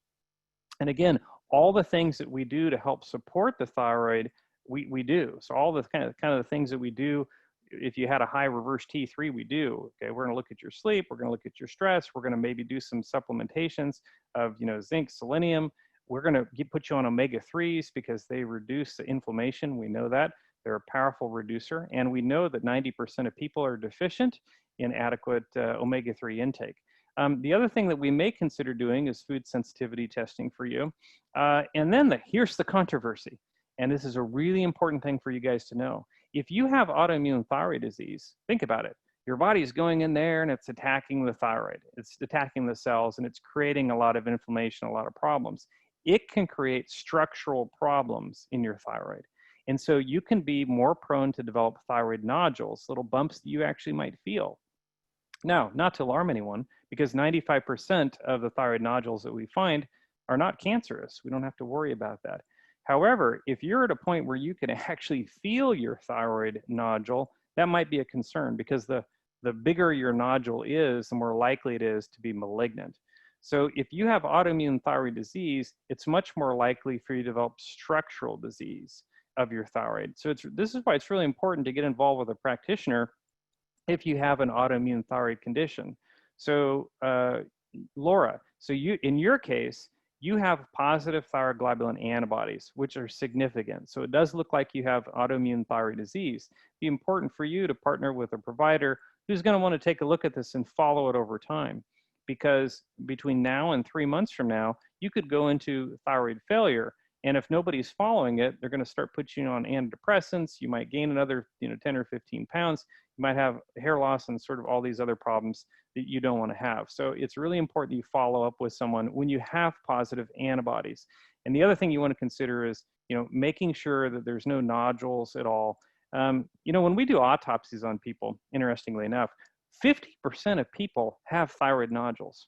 And again, all the things that we do to help support the thyroid, we do. So all the kind of the things that we do, if you had a high reverse T3, we do. Okay, we're going to look at your sleep. We're going to look at your stress. We're going to maybe do some supplementations of zinc, selenium. We're going to put you on omega-3s because they reduce the inflammation. We know that. They're a powerful reducer. And we know that 90% of people are deficient in adequate omega-3 intake. The other thing that we may consider doing is food sensitivity testing for you. And then here's the controversy. And this is a really important thing for you guys to know. If you have autoimmune thyroid disease, think about it. Your body is going in there and it's attacking the thyroid. It's attacking the cells and it's creating a lot of inflammation, a lot of problems. It can create structural problems in your thyroid. And so you can be more prone to develop thyroid nodules, little bumps that you actually might feel. Now, not to alarm anyone, because 95% of the thyroid nodules that we find are not cancerous. We don't have to worry about that. However, if you're at a point where you can actually feel your thyroid nodule, that might be a concern, because the bigger your nodule is, the more likely it is to be malignant. So if you have autoimmune thyroid disease, it's much more likely for you to develop structural disease of your thyroid. So this is why it's really important to get involved with a practitioner if you have an autoimmune thyroid condition. So Laura, so in your case, you have positive thyroglobulin antibodies, which are significant. So it does look like you have autoimmune thyroid disease. It'd be important for you to partner with a provider who's going to want to take a look at this and follow it over time. Because between now and 3 months from now, you could go into thyroid failure. And if nobody's following it, they're going to start putting you on antidepressants. You might gain another 10 or 15 pounds. You might have hair loss and sort of all these other problems that you don't want to have. So it's really important that you follow up with someone when you have positive antibodies. And the other thing you want to consider is, making sure that there's no nodules at all. When we do autopsies on people, interestingly enough, 50% of people have thyroid nodules.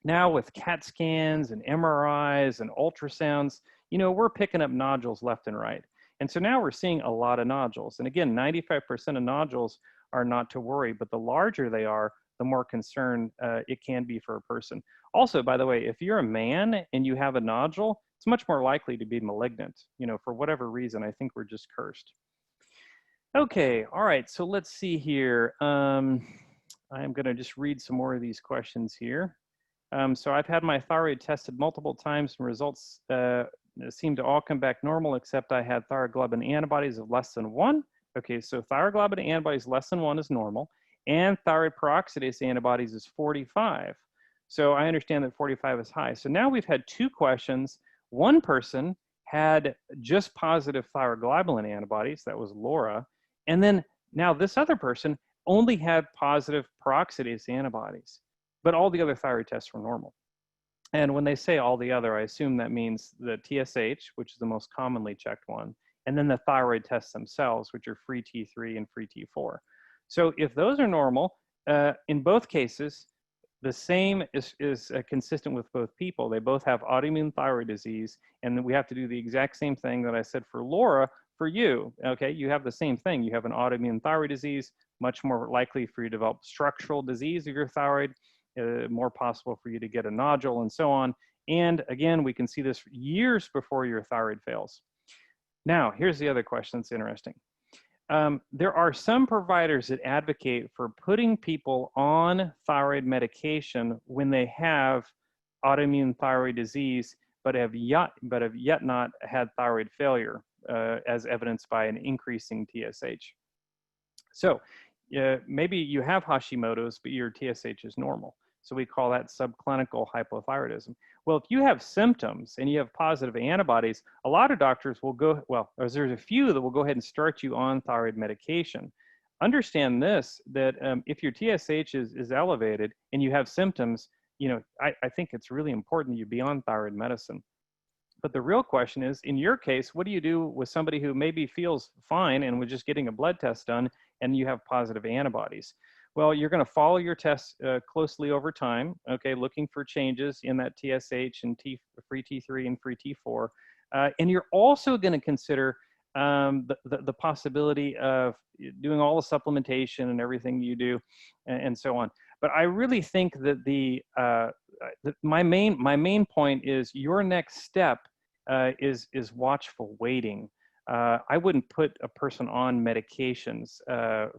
Now with CAT scans and MRIs and ultrasounds, we're picking up nodules left and right. And so now we're seeing a lot of nodules. And again, 95% of nodules are not to worry, but the larger they are, the more concern it can be for a person. Also, by the way, if you're a man and you have a nodule, it's much more likely to be malignant. For whatever reason, I think we're just cursed. Okay, all right, so let's see here. I'm going to just read some more of these questions here. So I've had my thyroid tested multiple times and results seem to all come back normal, except I had thyroglobulin antibodies of less than 1. Okay, so thyroglobulin antibodies less than 1 is normal, and thyroid peroxidase antibodies is 45. So I understand that 45 is high. So now we've had 2 questions. One person had just positive thyroglobulin antibodies, that was Laura, and then now this other person only had positive peroxidase antibodies, but all the other thyroid tests were normal. And when they say all the other, I assume that means the TSH, which is the most commonly checked one, and then the thyroid tests themselves, which are free T3 and free T4. So if those are normal, in both cases, the same is consistent with both people. They both have autoimmune thyroid disease, and we have to do the exact same thing that I said for Laura for you. Okay, you have the same thing. You have an autoimmune thyroid disease, much more likely for you to develop structural disease of your thyroid, more possible for you to get a nodule and so on. And again, we can see this years before your thyroid fails. Now, here's the other question that's interesting. There are some providers that advocate for putting people on thyroid medication when they have autoimmune thyroid disease, but have yet not had thyroid failure, as evidenced by an increasing TSH. So maybe you have Hashimoto's, but your TSH is normal. So we call that subclinical hypothyroidism. Well, if you have symptoms and you have positive antibodies, a lot of doctors will go, well, there's a few that will go ahead and start you on thyroid medication. Understand this, that if your TSH is elevated and you have symptoms, you know, I think it's really important that you be on thyroid medicine. But the real question is, in your case, what do you do with somebody who maybe feels fine and was just getting a blood test done and you have positive antibodies? Well, you're going to follow your tests closely over time, okay, looking for changes in that TSH and free T3 and free T4. And you're also going to consider the possibility of doing all the supplementation and everything you do and so on. But I really think that my main point is your next step is watchful waiting. I wouldn't put a person on medications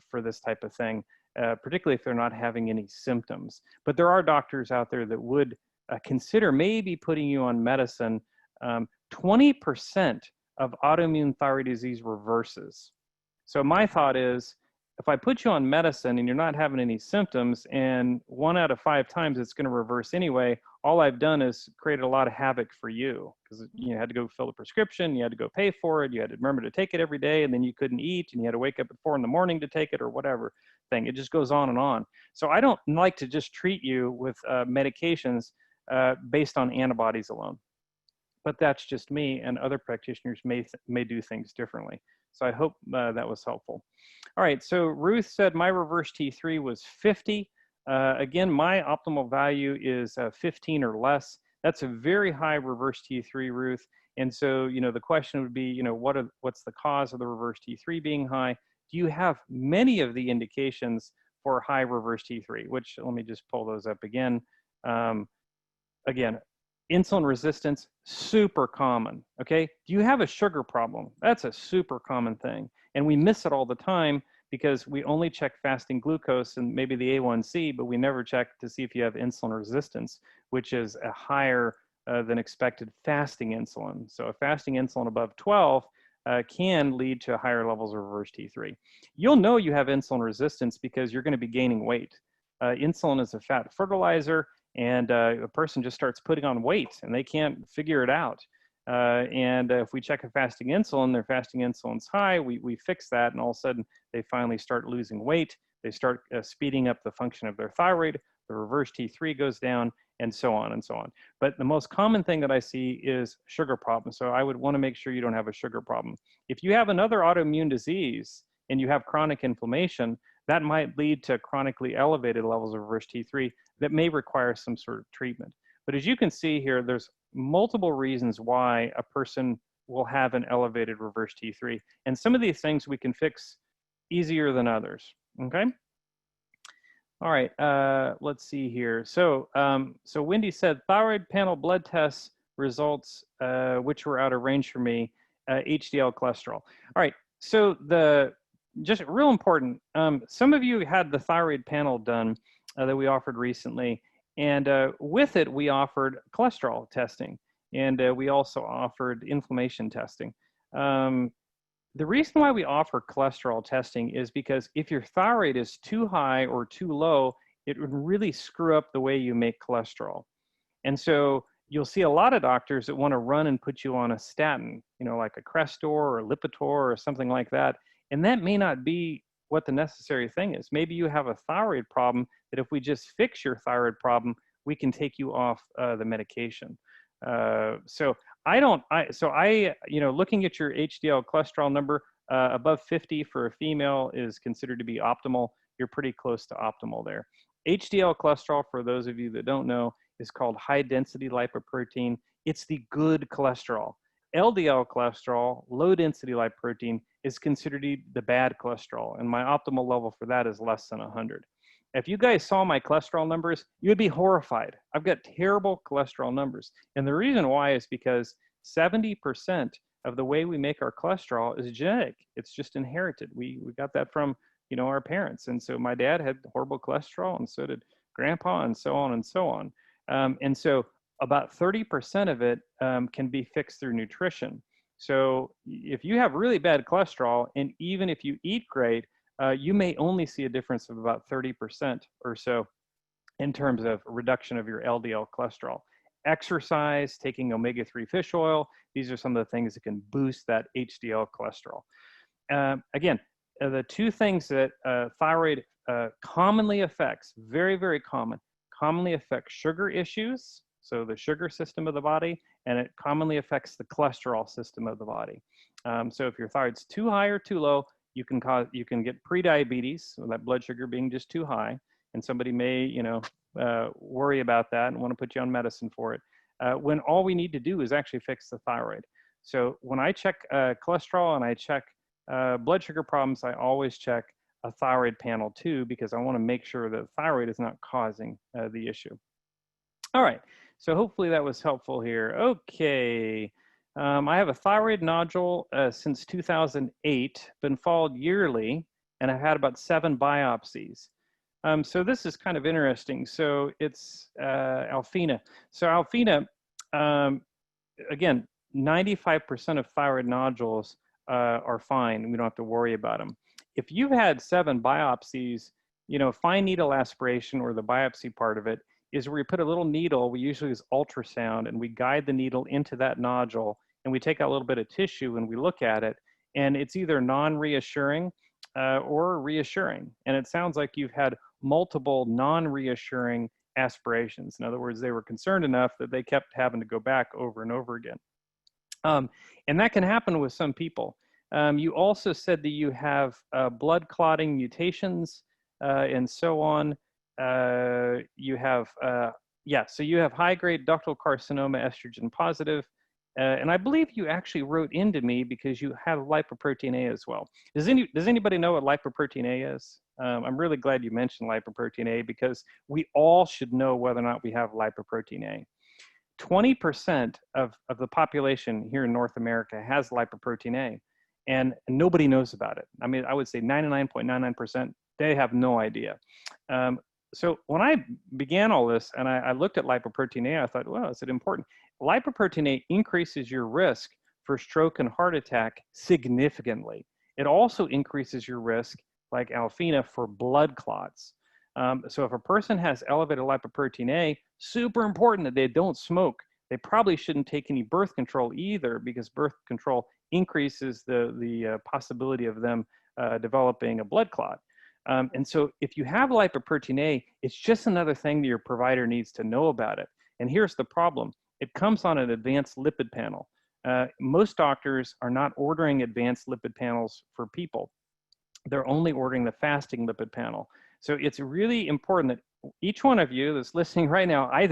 for this type of thing, particularly if they're not having any symptoms. But there are doctors out there that would consider maybe putting you on medicine. 20% of autoimmune thyroid disease reverses. So my thought is, if I put you on medicine and you're not having any symptoms, and 1 out of 5 times it's going to reverse anyway, all I've done is created a lot of havoc for you, because you had to go fill a prescription, you had to go pay for it, you had to remember to take it every day, and then you couldn't eat, and you had to wake up at 4 in the morning to take it, or whatever thing. It just goes on and on. So I don't like to just treat you with medications based on antibodies alone. But that's just me, and other practitioners may do things differently. So I hope that was helpful. All right, so Ruth said my reverse T3 was 50. Again, my optimal value is 15 or less. That's a very high reverse T3, Ruth. And so, you know, the question would be, you know, what's the cause of the reverse T3 being high? Do you have many of the indications for high reverse T3? Which, let me just pull those up again. Again, insulin resistance, super common, okay? Do you have a sugar problem? That's a super common thing. And we miss it all the time because we only check fasting glucose and maybe the A1C, but we never check to see if you have insulin resistance, which is a higher than expected fasting insulin. So a fasting insulin above 12 can lead to higher levels of reverse T3. You'll know you have insulin resistance because you're going to be gaining weight. Insulin is a fat fertilizer, and a person just starts putting on weight and they can't figure it out. And if we check a fasting insulin, their fasting insulin's high, we fix that, and all of a sudden they finally start losing weight. They start speeding up the function of their thyroid, the reverse T3 goes down, and so on and so on. But the most common thing that I see is sugar problems. So I would want to make sure you don't have a sugar problem. If you have another autoimmune disease and you have chronic inflammation, that might lead to chronically elevated levels of reverse T3 that may require some sort of treatment. But as you can see here, there's multiple reasons why a person will have an elevated reverse T3. And some of these things we can fix easier than others, okay? All right, let's see here. So, so Wendy said, thyroid panel blood tests results, which were out of range for me, HDL cholesterol. All right, so just real important. Some of you had the thyroid panel done that we offered recently, and with it, we offered cholesterol testing, and we also offered inflammation testing. The reason why we offer cholesterol testing is because if your thyroid is too high or too low, it would really screw up the way you make cholesterol. And so you'll see a lot of doctors that want to run and put you on a statin, like a Crestor or Lipitor or something like that. And that may not be what the necessary thing is. Maybe you have a thyroid problem that if we just fix your thyroid problem, we can take you off the medication. So looking at your HDL cholesterol number, above 50 for a female is considered to be optimal. You're pretty close to optimal there. HDL cholesterol, for those of you that don't know, is called high density lipoprotein. It's the good cholesterol. LDL cholesterol, low density lipoprotein, is considered the bad cholesterol. And my optimal level for that is less than 100. If you guys saw my cholesterol numbers, you would be horrified. I've got terrible cholesterol numbers. And the reason why is because 70% of the way we make our cholesterol is genetic. It's just inherited. We got that from, our parents. And so my dad had horrible cholesterol, and so did grandpa, and so on and so on. And so about 30% of it can be fixed through nutrition. So if you have really bad cholesterol, and even if you eat great, you may only see a difference of about 30% or so in terms of reduction of your LDL cholesterol. Exercise, taking omega-3 fish oil, these are some of the things that can boost that HDL cholesterol. Again, the two things that thyroid commonly affects, very, very commonly affects sugar issues, so the sugar system of the body, and it commonly affects the cholesterol system of the body. So if your thyroid's too high or too low, you can get prediabetes, with that blood sugar being just too high, and somebody may, worry about that and want to put you on medicine for it. When all we need to do is actually fix the thyroid. So when I check cholesterol and I check blood sugar problems, I always check a thyroid panel too, because I want to make sure that thyroid is not causing the issue. All right, so hopefully that was helpful here. Okay, I have a thyroid nodule since 2008, been followed yearly, and I've had about 7 biopsies. So this is kind of interesting. So it's Alfina. So Alfina, again, 95% of thyroid nodules are fine. We don't have to worry about them. If you've had 7 biopsies, fine needle aspiration, or the biopsy part of it, is where we put a little needle, we usually use ultrasound, and we guide the needle into that nodule, and we take out a little bit of tissue and we look at it, and it's either non-reassuring or reassuring. And it sounds like you've had multiple non-reassuring aspirations. In other words, they were concerned enough that they kept having to go back over and over again. And that can happen with some people. You also said that you have blood clotting mutations and so on. You have, so you have high-grade ductal carcinoma, estrogen positive. And I believe you actually wrote into me because you have lipoprotein A as well. Does anybody know what lipoprotein A is? I'm really glad you mentioned lipoprotein A, because we all should know whether or not we have lipoprotein A. 20% of the population here in North America has lipoprotein A, and nobody knows about it. I mean, I would say 99.99%, they have no idea. So when I began all this and I looked at lipoprotein A, I thought, well, is it important? Lipoprotein A increases your risk for stroke and heart attack significantly. It also increases your risk, like Alfina, for blood clots. So if a person has elevated lipoprotein A, super important that they don't smoke. They probably shouldn't take any birth control either, because birth control increases the possibility of them developing a blood clot. And so if you have lipoprotein A, it's just another thing that your provider needs to know about it. And here's the problem. It comes on an advanced lipid panel. Most doctors are not ordering advanced lipid panels for people. They're only ordering the fasting lipid panel. So it's really important that each one of you that's listening right now, I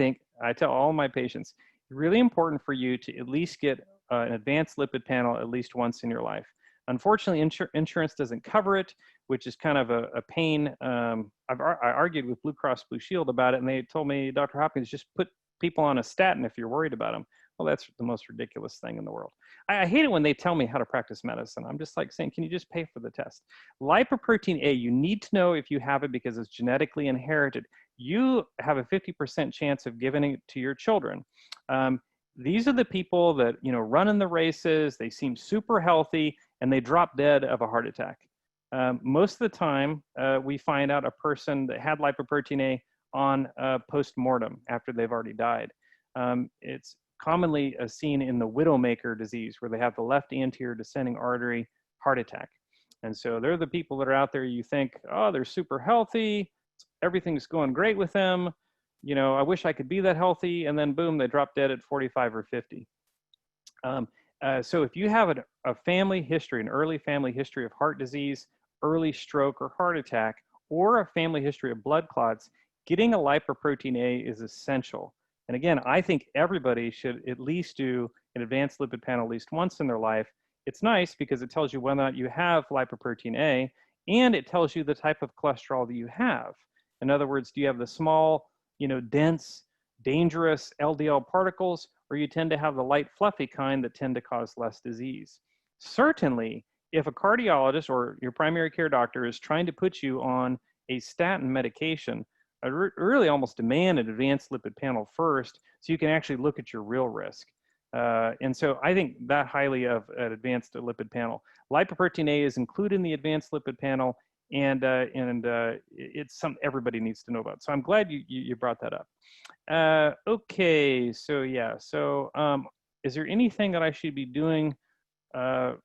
tell all my patients, it's really important for you to at least get an advanced lipid panel at least once in your life. Unfortunately, insurance doesn't cover it, which is kind of a pain. I argued with Blue Cross Blue Shield about it, and they told me, Dr. Hopkins, just put people on a statin if you're worried about them. Well, that's the most ridiculous thing in the world. I hate it when they tell me how to practice medicine. I'm just like saying, can you just pay for the test? Lipoprotein A, you need to know if you have it because it's genetically inherited. You have a 50% chance of giving it to your children. These are the people that, you know, run in the races, they seem super healthy, and they drop dead of a heart attack. Most of the time, we find out a person that had lipoprotein A on post-mortem after they've already died. It's commonly seen in the widowmaker disease, where they have the left anterior descending artery heart attack. And so they're the people that are out there, you think, oh, they're super healthy, everything's going great with them. You know, I wish I could be that healthy, and then boom, they drop dead at 45 or 50. So if you have a family history, an early family history of heart disease, early stroke or heart attack, or a family history of blood clots, getting a lipoprotein A is essential. And again, I think everybody should at least do an advanced lipid panel at least once in their life. It's nice because it tells you whether or not you have lipoprotein A, and it tells you the type of cholesterol that you have. In other words, do you have the small, you know, dense, dangerous LDL particles, or you tend to have the light, fluffy kind that tend to cause less disease? Certainly, if a cardiologist or your primary care doctor is trying to put you on a statin medication, I really almost demand an advanced lipid panel first so you can actually look at your real risk. And so I think that highly of an advanced lipid panel. Lipoprotein A is included in the advanced lipid panel, and it's something everybody needs to know about. So I'm glad you brought that up. Okay, so yeah, so is there anything that I should be doing? So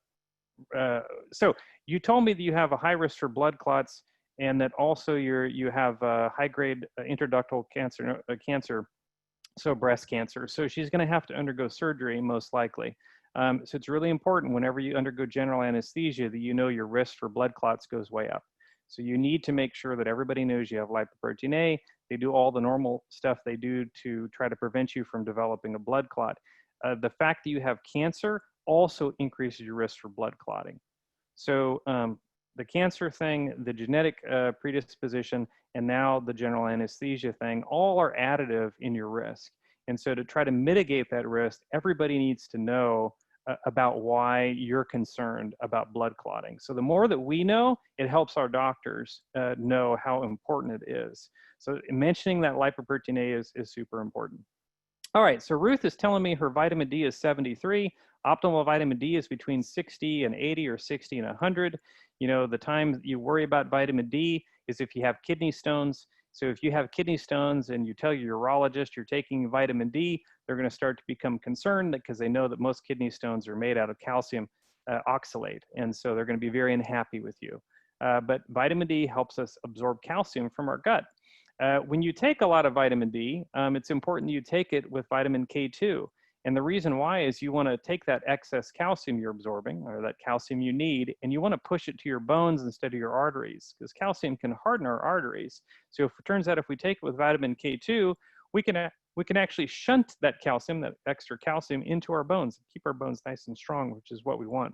you told me that you have a high risk for blood clots, and that also you have high-grade intraductal cancer, so breast cancer. So she's going to have to undergo surgery most likely. So it's really important whenever you undergo general anesthesia that you know your risk for blood clots goes way up. So you need to make sure that everybody knows you have lipoprotein A. They do all the normal stuff they do to try to prevent you from developing a blood clot. The fact that you have cancer also increases your risk for blood clotting. So the cancer thing, the genetic predisposition, and now the general anesthesia thing, all are additive in your risk. And so to try to mitigate that risk, everybody needs to know about why you're concerned about blood clotting. So the more that we know, it helps our doctors know how important it is. So mentioning that lipoprotein A is super important. All right, so Ruth is telling me her vitamin D is 73. Optimal vitamin D is between 60 and 80 or 60 and 100. You know, the time you worry about vitamin D is if you have kidney stones. So if you have kidney stones and you tell your urologist you're taking vitamin D, they're going to start to become concerned because they know that most kidney stones are made out of calcium oxalate. And so they're going to be very unhappy with you. But vitamin D helps us absorb calcium from our gut. When you take a lot of vitamin D, it's important you take it with vitamin K2. And the reason why is you want to take that excess calcium you're absorbing, or that calcium you need, and you want to push it to your bones instead of your arteries, because calcium can harden our arteries. So if it turns out if we take it with vitamin K2, we can actually shunt that calcium, that extra calcium, into our bones and keep our bones nice and strong, which is what we want.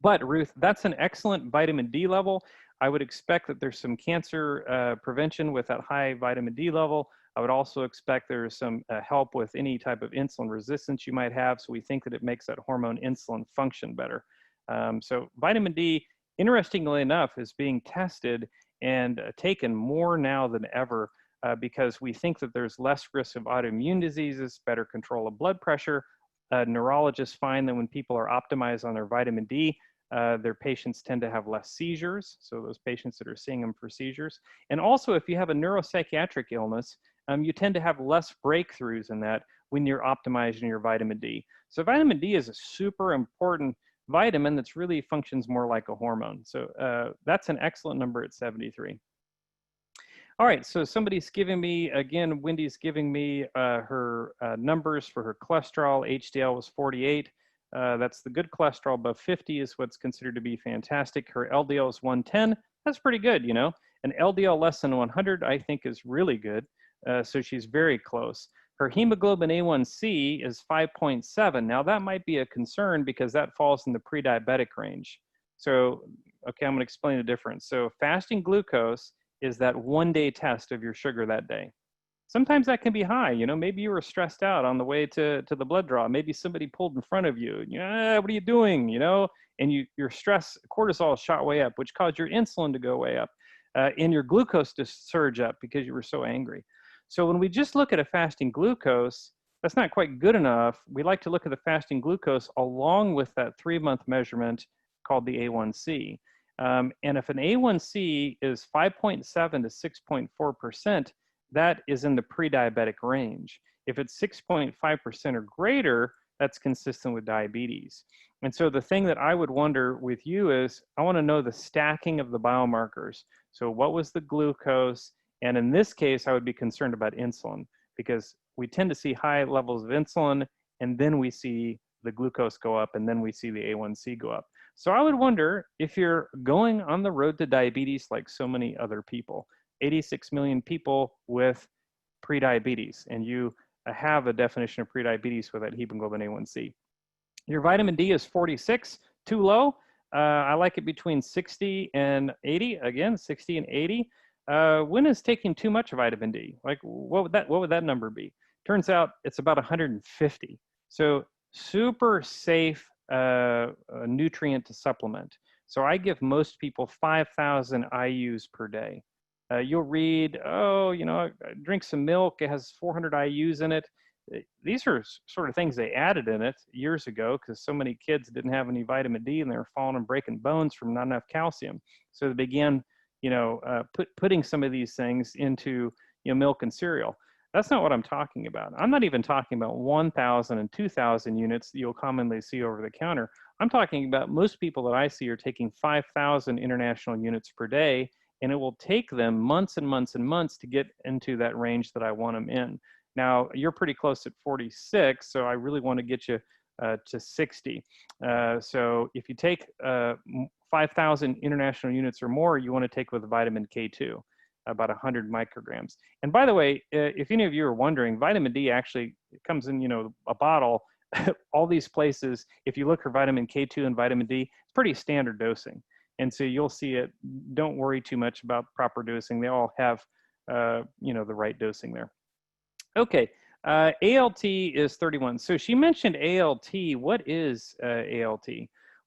But Ruth, that's an excellent vitamin D level. I would expect that there's some cancer prevention with that high vitamin D level. I would also expect there's some help with any type of insulin resistance you might have. So we think that it makes that hormone insulin function better. So vitamin D, interestingly enough, is being tested and taken more now than ever because we think that there's less risk of autoimmune diseases, better control of blood pressure. Neurologists find that when people are optimized on their vitamin D, their patients tend to have less seizures. So those patients that are seeing them for seizures. And also if you have a neuropsychiatric illness, you tend to have less breakthroughs in that when you're optimizing your vitamin D. So vitamin D is a super important vitamin that's really functions more like a hormone. So that's an excellent number at 73. All right, so somebody's giving me, again, Wendy's giving me her numbers for her cholesterol. HDL was 48. That's the good cholesterol. Above 50 is what's considered to be fantastic. Her LDL is 110. That's pretty good, you know. An LDL less than 100, I think, is really good. So she's very close. Her hemoglobin A1C is 5.7. Now that might be a concern because that falls in the pre-diabetic range. So, okay, I'm going to explain the difference. So fasting glucose is that one-day test of your sugar that day. Sometimes that can be high. You know, maybe you were stressed out on the way to the blood draw. Maybe somebody pulled in front of you. What are you doing? You know, and your stress cortisol shot way up, which caused your insulin to go way up, and your glucose to surge up because you were so angry. So when we just look at a fasting glucose, that's not quite good enough. We like to look at the fasting glucose along with that 3-month measurement called the A1C. And if an A1C is 5.7 to 6.4%, that is in the pre-diabetic range. If it's 6.5% or greater, that's consistent with diabetes. And so the thing that I would wonder with you is, I want to know the stacking of the biomarkers. So what was the glucose? And in this case, I would be concerned about insulin, because we tend to see high levels of insulin, and then we see the glucose go up, and then we see the A1C go up. So I would wonder if you're going on the road to diabetes like so many other people. 86 million people with prediabetes, and you have a definition of prediabetes with that hemoglobin A1C. Your vitamin D is 46, too low. I like it between 60 and 80. Again, 60 and 80. When is taking too much vitamin D? Like, what would that number be? Turns out it's about 150. So super safe nutrient to supplement. So I give most people 5,000 IUs per day. You'll read, drink some milk, it has 400 IUs in it. These are sort of things they added in it years ago because so many kids didn't have any vitamin D and they were falling and breaking bones from not enough calcium. So they began, putting some of these things into milk and cereal. That's not what I'm talking about. I'm not even talking about 1,000 and 2,000 units that you'll commonly see over the counter. I'm talking about most people that I see are taking 5,000 international units per day, and it will take them months and months and months to get into that range that I want them in. Now, you're pretty close at 46, so I really want to get you to 60. So if you take 5,000 international units or more, you want to take with vitamin K2, about 100 micrograms. And by the way, if any of you are wondering, vitamin D actually comes in, a bottle. All these places, if you look for vitamin K2 and vitamin D, it's pretty standard dosing. And so you'll see it. Don't worry too much about proper dosing. They all have, the right dosing there. Okay, ALT is 31. So she mentioned ALT. What is ALT?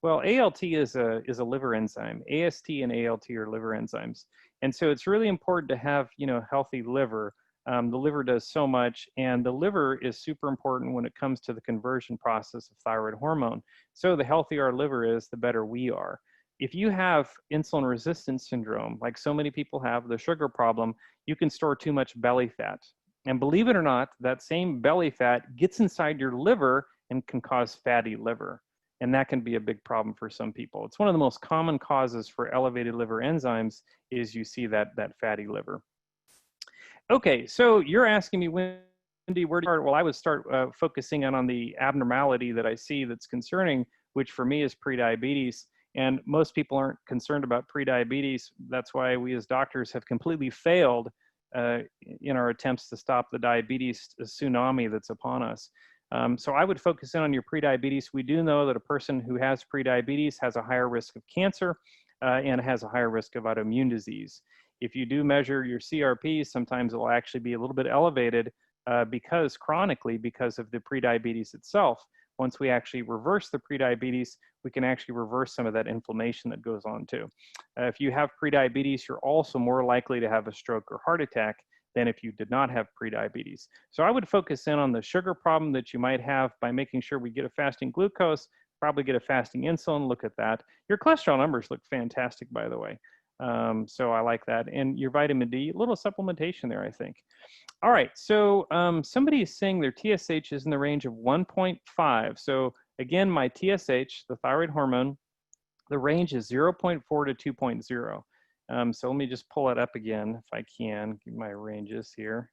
Well, ALT is a liver enzyme. AST and ALT are liver enzymes. And so it's really important to have, healthy liver. The liver does so much, and the liver is super important when it comes to the conversion process of thyroid hormone. So the healthier our liver is, the better we are. If you have insulin resistance syndrome, like so many people have, the sugar problem, you can store too much belly fat. And believe it or not, that same belly fat gets inside your liver and can cause fatty liver. And that can be a big problem for some people. It's one of the most common causes for elevated liver enzymes is you see that fatty liver. Okay, so you're asking me, Wendy, where do you start? Well, I would start focusing on the abnormality that I see that's concerning, which for me is prediabetes. And most people aren't concerned about prediabetes. That's why we as doctors have completely failed in our attempts to stop the diabetes tsunami that's upon us. So I would focus in on your prediabetes. We do know that a person who has prediabetes has a higher risk of cancer and has a higher risk of autoimmune disease. If you do measure your CRP, sometimes it will actually be a little bit elevated chronically because of the prediabetes itself. Once we actually reverse the prediabetes, we can actually reverse some of that inflammation that goes on too. If you have prediabetes, you're also more likely to have a stroke or heart attack than if you did not have prediabetes. So I would focus in on the sugar problem that you might have by making sure we get a fasting glucose, probably get a fasting insulin, look at that. Your cholesterol numbers look fantastic, by the way. So I like that. And your vitamin D, a little supplementation there, I think. All right, so somebody is saying their TSH is in the range of 1.5. So again, my TSH, the thyroid hormone, the range is 0.4 to 2.0. So let me just pull it up again if I can, give my ranges here.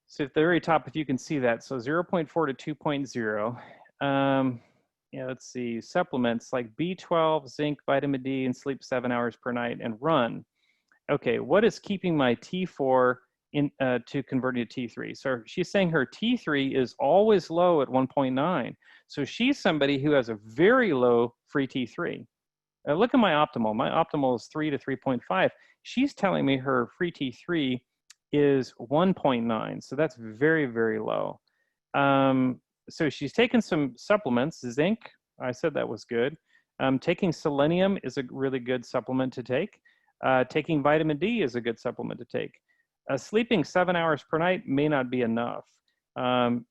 So at the very top, if you can see that, so 0.4 to 2.0. Let's see, supplements like B12, zinc, vitamin D, and sleep 7 hours per night and run. Okay, what is keeping my T4 to converting to T3? So she's saying her T3 is always low at 1.9. So she's somebody who has a very low free T3. Look at my optimal. My optimal is 3 to 3.5. She's telling me her free T3 is 1.9. So that's very, very low. So she's taken some supplements, zinc. I said that was good. Taking selenium is a really good supplement to take. Taking vitamin D is a good supplement to take. Sleeping 7 hours per night may not be enough.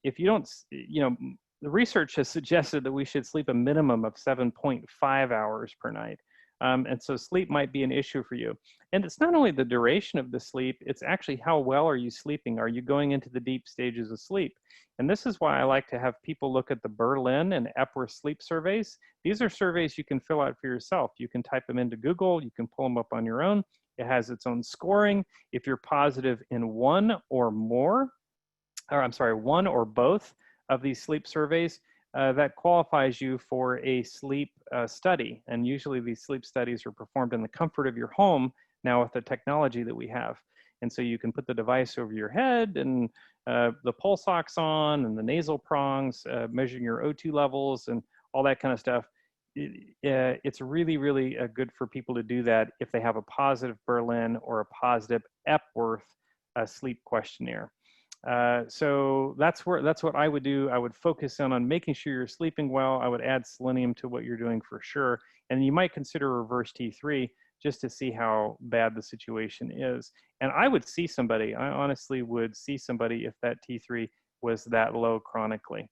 If you don't, the research has suggested that we should sleep a minimum of 7.5 hours per night. And so sleep might be an issue for you. And it's not only the duration of the sleep, it's actually how well are you sleeping? Are you going into the deep stages of sleep? And this is why I like to have people look at the Berlin and Epworth sleep surveys. These are surveys you can fill out for yourself. You can type them into Google, you can pull them up on your own. It has its own scoring. If you're positive in one or both of these sleep surveys, that qualifies you for a sleep study. And usually these sleep studies are performed in the comfort of your home now with the technology that we have. And so you can put the device over your head and the pulse ox on and the nasal prongs, measuring your O2 levels and all that kind of stuff. It's really, really good for people to do that if they have a positive Berlin or a positive Epworth sleep questionnaire. So that's what I would do. I would focus on making sure you're sleeping well. I would add selenium to what you're doing for sure. And you might consider reverse T3 just to see how bad the situation is. And I would see somebody, I honestly would see somebody if that T3 was that low chronically,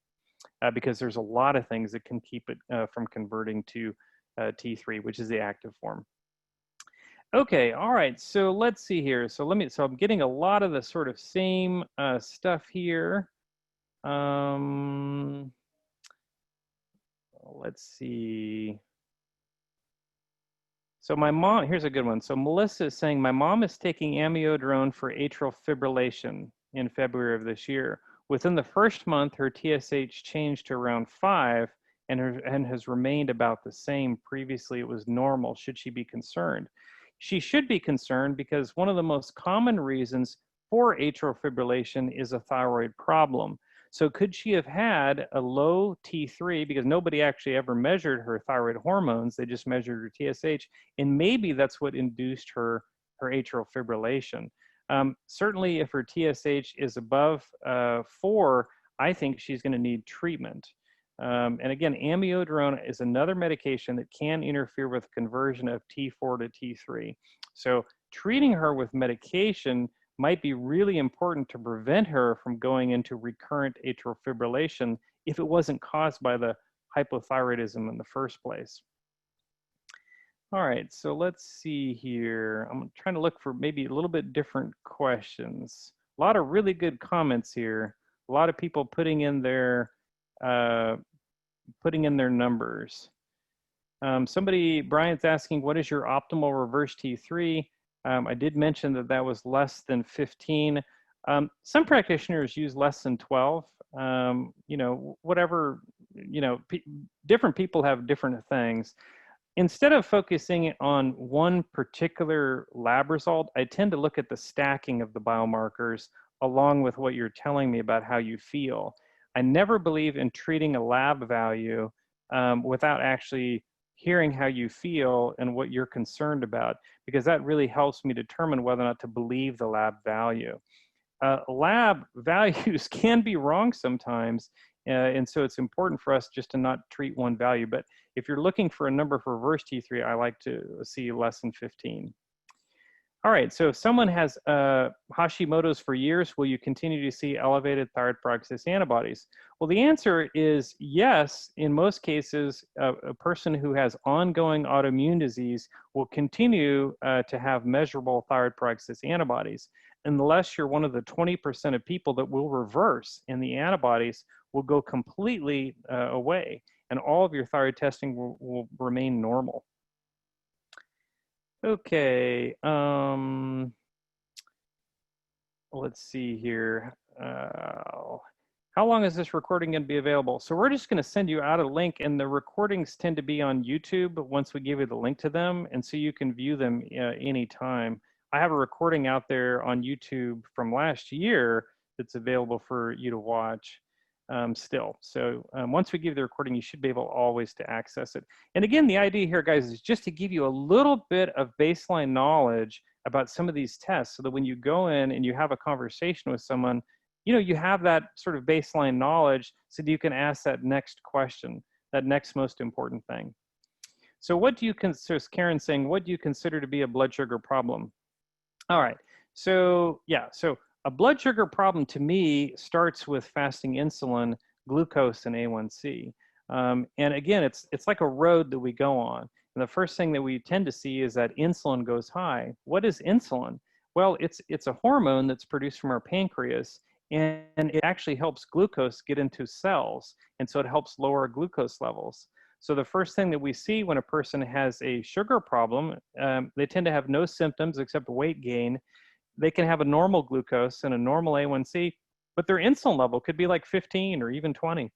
because there's a lot of things that can keep it from converting to T3, which is the active form. Okay, all right, so let's see here. So I'm getting a lot of the sort of same stuff here. Let's see. So my mom, here's a good one. So Melissa is saying, my mom is taking amiodarone for atrial fibrillation in February of this year. Within the first month, her TSH changed to around 5 and has remained about the same. Previously, it was normal. Should she be concerned? She should be concerned because one of the most common reasons for atrial fibrillation is a thyroid problem. So could she have had a low T3 because nobody actually ever measured her thyroid hormones, they just measured her TSH, and maybe that's what induced her atrial fibrillation. Certainly if her TSH is above 4, I think she's going to need treatment. And again, amiodarone is another medication that can interfere with conversion of T4 to T3. So treating her with medication might be really important to prevent her from going into recurrent atrial fibrillation if it wasn't caused by the hypothyroidism in the first place. All right, so let's see here. I'm trying to look for maybe a little bit different questions. A lot of really good comments here. A lot of people putting in their numbers. Brian's asking, what is your optimal reverse T3? I did mention that that was less than 15. Some practitioners use less than 12. Whatever, different people have different things. Instead of focusing on one particular lab result, I tend to look at the stacking of the biomarkers along with what you're telling me about how you feel. I never believe in treating a lab value without actually hearing how you feel and what you're concerned about, because that really helps me determine whether or not to believe the lab value. Lab values can be wrong sometimes, and so it's important for us just to not treat one value. But if you're looking for a number for reverse T3, I like to see less than 15. All right, so if someone has Hashimoto's for years, will you continue to see elevated thyroid peroxidase antibodies? Well, the answer is yes. In most cases, a person who has ongoing autoimmune disease will continue to have measurable thyroid peroxidase antibodies, unless you're one of the 20% of people that will reverse and the antibodies will go completely away and all of your thyroid testing will remain normal. Okay, let's see here. How long is this recording going to be available? So we're just going to send you out a link, and the recordings tend to be on YouTube once we give you the link to them, and so you can view them anytime. I have a recording out there on YouTube from last year that's available for you to watch still. So once we give you the recording, you should be able always to access it. And again, the idea here, guys, is just to give you a little bit of baseline knowledge about some of these tests so that when you go in and you have a conversation with someone, you have that sort of baseline knowledge so that you can ask that next question, that next most important thing. So what do you consider, Karen's saying, what do you consider to be a blood sugar problem? All right, so yeah, so a blood sugar problem to me starts with fasting insulin, glucose, and A1C. And again, it's like a road that we go on. And the first thing that we tend to see is that insulin goes high. What is insulin? Well, it's a hormone that's produced from our pancreas, and it actually helps glucose get into cells. And so it helps lower glucose levels. So the first thing that we see when a person has a sugar problem, they tend to have no symptoms except weight gain. They can have a normal glucose and a normal A1C, but their insulin level could be like 15 or even 20.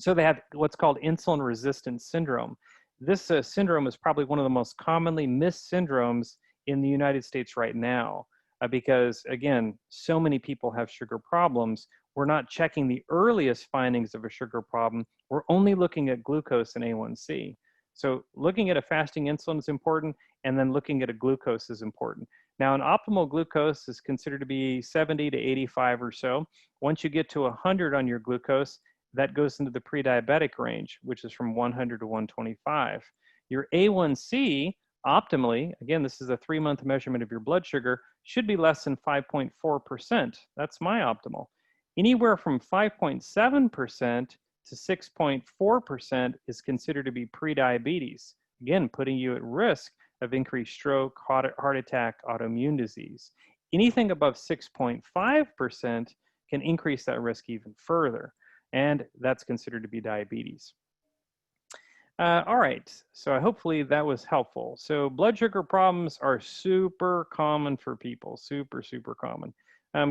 So they have what's called insulin resistance syndrome. This syndrome is probably one of the most commonly missed syndromes in the United States right now, because again, so many people have sugar problems. We're not checking the earliest findings of a sugar problem. We're only looking at glucose and A1C. So looking at a fasting insulin is important, and then looking at a glucose is important. Now, an optimal glucose is considered to be 70 to 85 or so. Once you get to 100 on your glucose, that goes into the pre-diabetic range, which is from 100 to 125. Your A1C, optimally, again, this is a 3-month measurement of your blood sugar, should be less than 5.4%. That's my optimal. Anywhere from 5.7% to 6.4% is considered to be prediabetes. Again, putting you at risk of increased stroke, heart attack, autoimmune disease. Anything above 6.5% can increase that risk even further, and that's considered to be diabetes. All right, so hopefully that was helpful. So blood sugar problems are super common for people, super, super common.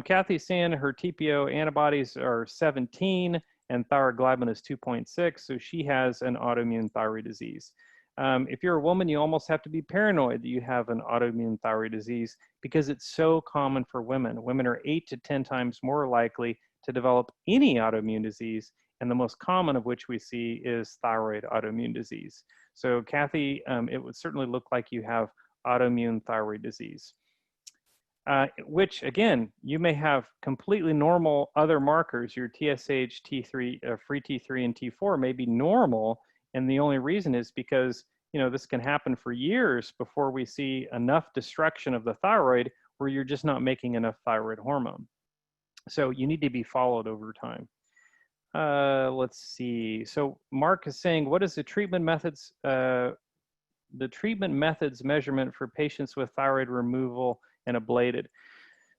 Kathy's saying her TPO antibodies are 17 and thyroglobulin is 2.6, so she has an autoimmune thyroid disease. If you're a woman, you almost have to be paranoid that you have an autoimmune thyroid disease because it's so common for women. Women are 8 to 10 times more likely to develop any autoimmune disease, and the most common of which we see is thyroid autoimmune disease. So Kathy, it would certainly look like you have autoimmune thyroid disease. Which again, you may have completely normal other markers. Your TSH, T3, free T3 and T4 may be normal, and the only reason is because this can happen for years before we see enough destruction of the thyroid where you're just not making enough thyroid hormone. So you need to be followed over time. Let's see. So Mark is saying, what is the treatment methods measurement for patients with thyroid removal and ablated?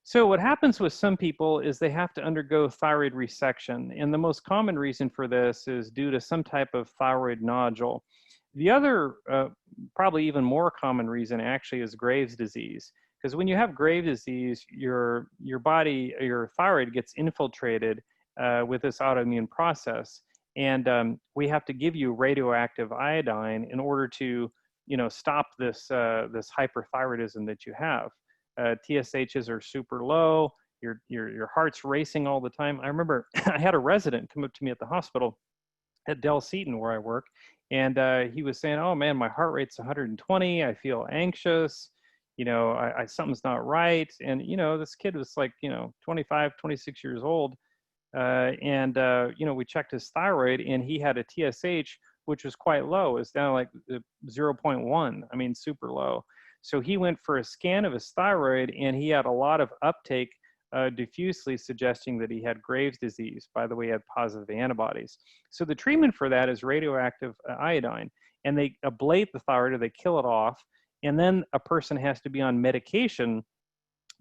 So what happens with some people is they have to undergo thyroid resection. And the most common reason for this is due to some type of thyroid nodule. The other, probably even more common reason actually is Graves' disease. Because when you have Graves' disease, your body, your thyroid gets infiltrated with this autoimmune process. And we have to give you radioactive iodine in order to, stop this, this hyperthyroidism that you have. TSHs are super low, your heart's racing all the time. I remember I had a resident come up to me at the hospital at Del Seaton where I work, and he was saying, oh man, my heart rate's 120, I feel anxious, something's not right. And this kid was like 25, 26 years old, and we checked his thyroid, and he had a TSH which was quite low. It's down like 0.1, I mean super low. So he went for a scan of his thyroid, and he had a lot of uptake diffusely, suggesting that he had Graves' disease. By the way, he had positive antibodies. So the treatment for that is radioactive iodine, and they ablate the thyroid, or they kill it off, and then a person has to be on medication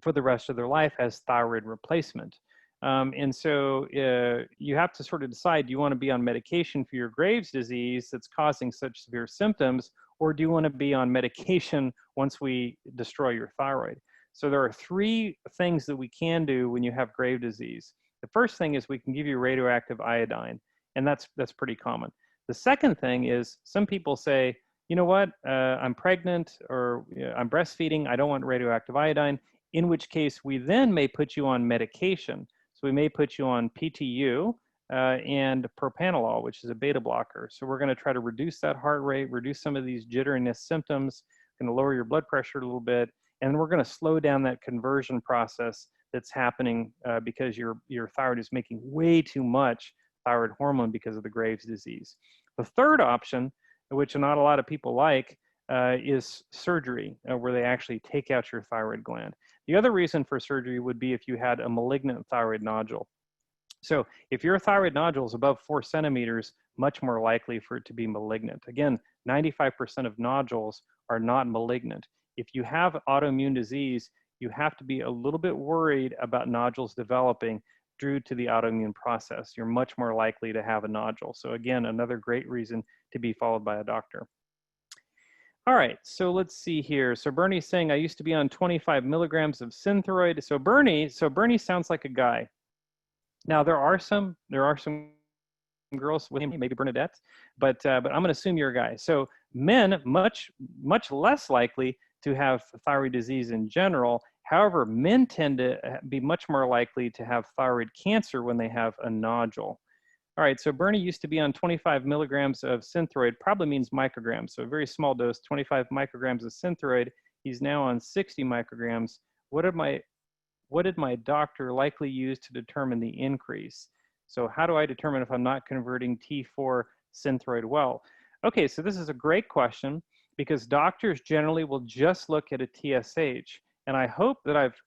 for the rest of their life as thyroid replacement. And so you have to sort of decide, do you want to be on medication for your Graves' disease that's causing such severe symptoms, or do you want to be on medication once we destroy your thyroid? So there are 3 things that we can do when you have Graves' disease. The first thing is we can give you radioactive iodine, and that's pretty common. The second thing is some people say, you know what, I'm pregnant, or I'm breastfeeding, I don't want radioactive iodine, in which case we then may put you on medication. So we may put you on PTU and propranolol, which is a beta blocker. So we're going to try to reduce that heart rate, reduce some of these jitteriness symptoms, going to lower your blood pressure a little bit, and we're going to slow down that conversion process that's happening because your thyroid is making way too much thyroid hormone because of the Graves' disease. The third option, which not a lot of people like, is surgery, where they actually take out your thyroid gland. The other reason for surgery would be if you had a malignant thyroid nodule. So if your thyroid nodule is above 4 centimeters, much more likely for it to be malignant. Again, 95% of nodules are not malignant. If you have autoimmune disease, you have to be a little bit worried about nodules developing due to the autoimmune process. You're much more likely to have a nodule. So again, another great reason to be followed by a doctor. All right, so let's see here. So Bernie's saying, I used to be on 25 milligrams of Synthroid. So Bernie sounds like a guy. Now there are some girls with him, maybe Bernadette, but I'm going to assume you're a guy. So men much less likely to have thyroid disease in general. However, men tend to be much more likely to have thyroid cancer when they have a nodule. All right, so Bernie used to be on 25 milligrams of Synthroid, probably means micrograms, so a very small dose, 25 micrograms of Synthroid. He's now on 60 micrograms. What did my doctor likely use to determine the increase? So how do I determine if I'm not converting T4 Synthroid well? Okay, so this is a great question because doctors generally will just look at a TSH. And I hope that I've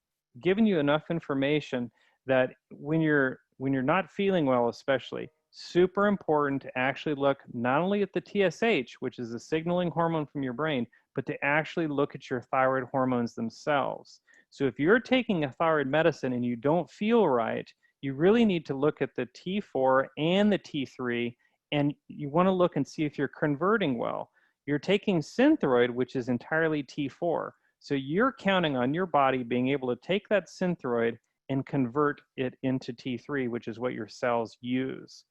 given you enough information that when you're not feeling well, especially, super important to actually look not only at the TSH, which is a signaling hormone from your brain, but to actually look at your thyroid hormones themselves. So if you're taking a thyroid medicine and you don't feel right, you really need to look at the T4 and the T3, and you want to look and see if you're converting well. You're taking Synthroid, which is entirely T4. So you're counting on your body being able to take that Synthroid and convert it into T3, which is what your cells use.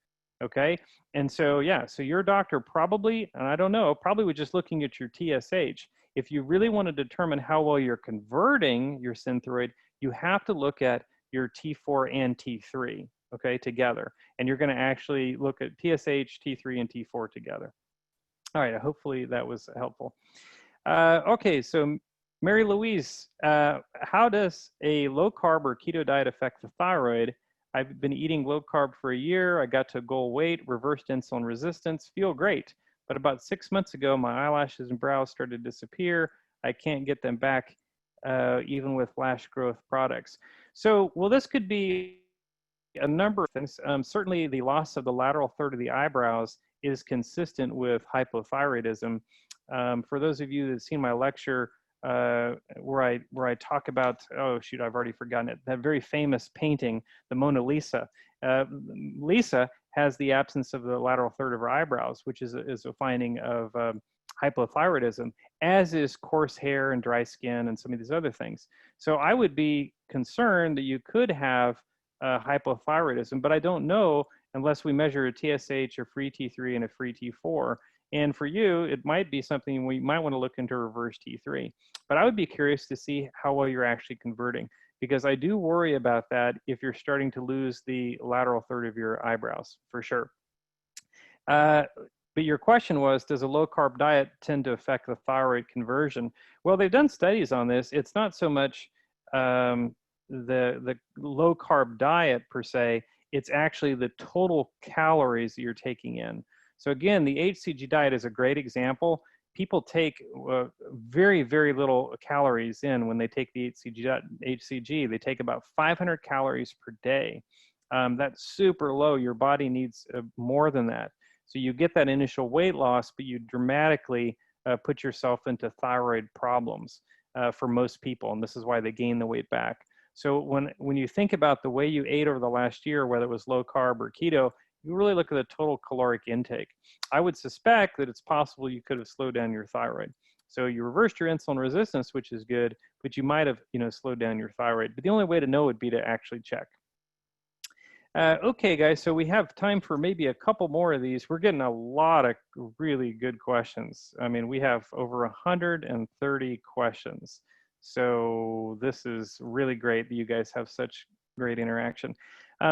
Okay, and so yeah, so your doctor probably, and I don't know, probably was just looking at your TSH. If you really want to determine how well you're converting your Synthroid, you have to look at your T4 and T3, okay, together. And you're going to actually look at TSH, T3, and T4 together. All right, hopefully that was helpful. Okay, so Mary Louise, how does a low carb or keto diet affect the thyroid? I've been eating low carb for a year. I got to goal weight, reversed insulin resistance, feel great. But about 6 months ago, my eyelashes and brows started to disappear. I can't get them back even with lash growth products. So, well, this could be a number of things. Certainly the loss of the lateral third of the eyebrows is consistent with hypothyroidism. For those of you that have seen my lecture, where I talk about, oh shoot, I've already forgotten it, that very famous painting, the Mona Lisa. Lisa has the absence of the lateral third of her eyebrows, which is a finding of hypothyroidism, as is coarse hair and dry skin and some of these other things. So I would be concerned that you could have hypothyroidism, but I don't know unless we measure a TSH, a free T3, and a free T4. And for you, it might be something we might want to look into reverse T3. But I would be curious to see how well you're actually converting, because I do worry about that if you're starting to lose the lateral third of your eyebrows, for sure. But your question was, does a low-carb diet tend to affect the thyroid conversion? Well, they've done studies on this. It's not so much the low-carb diet per se. It's actually the total calories that you're taking in. So again, the HCG diet is a great example. People take very, very little calories in when they take the HCG. They take about 500 calories per day. That's super low. Your body needs more than that. So you get that initial weight loss, but you dramatically put yourself into thyroid problems for most people, and this is why they gain the weight back. So when you think about the way you ate over the last year, whether it was low carb or keto, you really look at the total caloric intake. I would suspect that it's possible you could have slowed down your thyroid. So you reversed your insulin resistance, which is good, but you might have, slowed down your thyroid. But the only way to know would be to actually check. Okay, guys, so we have time for maybe a couple more of these. We're getting a lot of really good questions. I mean, we have over 130 questions. So this is really great that you guys have such great interaction.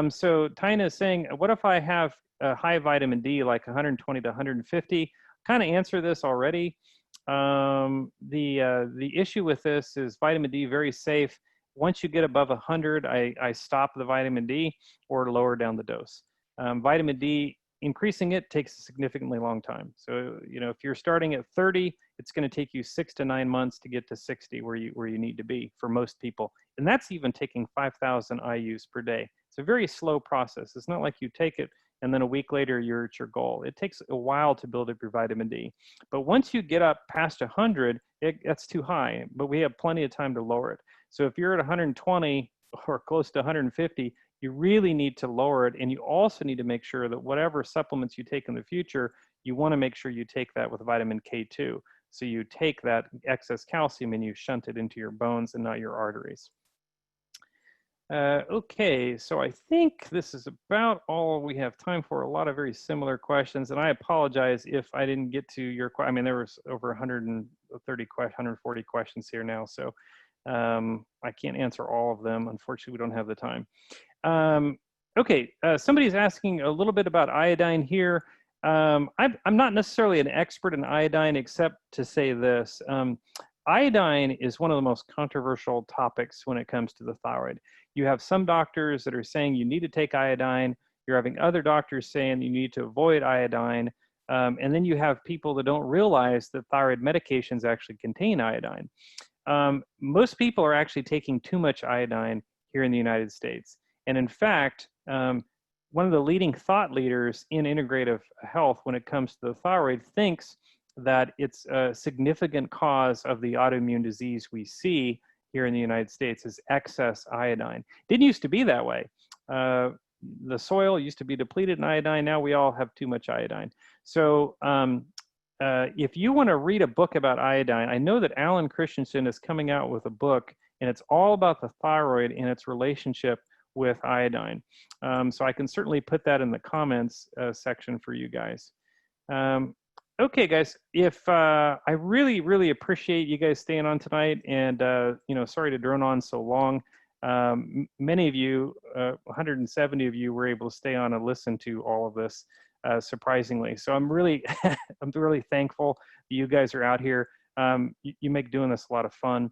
So Tina is saying, what if I have a high vitamin D, like 120 to 150? Kind of answer this already. The issue with this is vitamin D very safe. Once you get above 100, I stop the vitamin D or lower down the dose. Vitamin D, increasing it takes a significantly long time. So, you know, if you're starting at 30, it's going to take you 6 to 9 months to get to 60 where you need to be for most people. And that's even taking 5,000 IUs per day. It's a very slow process. It's not like you take it and then a week later you're at your goal. It takes a while to build up your vitamin D. But once you get up past 100, that's too high, but we have plenty of time to lower it. So if you're at 120 or close to 150, you really need to lower it. And you also need to make sure that whatever supplements you take in the future, you want to make sure you take that with vitamin K2. So you take that excess calcium and you shunt it into your bones and not your arteries. Okay, so I think this is about all we have time for. A lot of very similar questions, and I apologize if I didn't get to your question. I mean, there was over 140 questions here now, so I can't answer all of them. Unfortunately, we don't have the time. Okay, somebody's asking a little bit about iodine here. I'm not necessarily an expert in iodine, except to say this. Iodine is one of the most controversial topics when it comes to the thyroid. You have some doctors that are saying you need to take iodine. You're having other doctors saying you need to avoid iodine. And then you have people that don't realize that thyroid medications actually contain iodine. Most people are actually taking too much iodine here in the United States. And in fact, one of the leading thought leaders in integrative health when it comes to the thyroid thinks that it's a significant cause of the autoimmune disease we see here in the United States is excess iodine. Didn't used to be that way. The soil used to be depleted in iodine. Now we all have too much iodine. So if you want to read a book about iodine, I know that Alan Christensen is coming out with a book, and it's all about the thyroid and its relationship with iodine. So I can certainly put that in the comments section for you guys. Okay, guys, if I really, really appreciate you guys staying on tonight, and you know, sorry to drone on so long. Many of you, 170 of you, were able to stay on and listen to all of this, surprisingly. So I'm really, I'm really thankful that you guys are out here. You make doing this a lot of fun.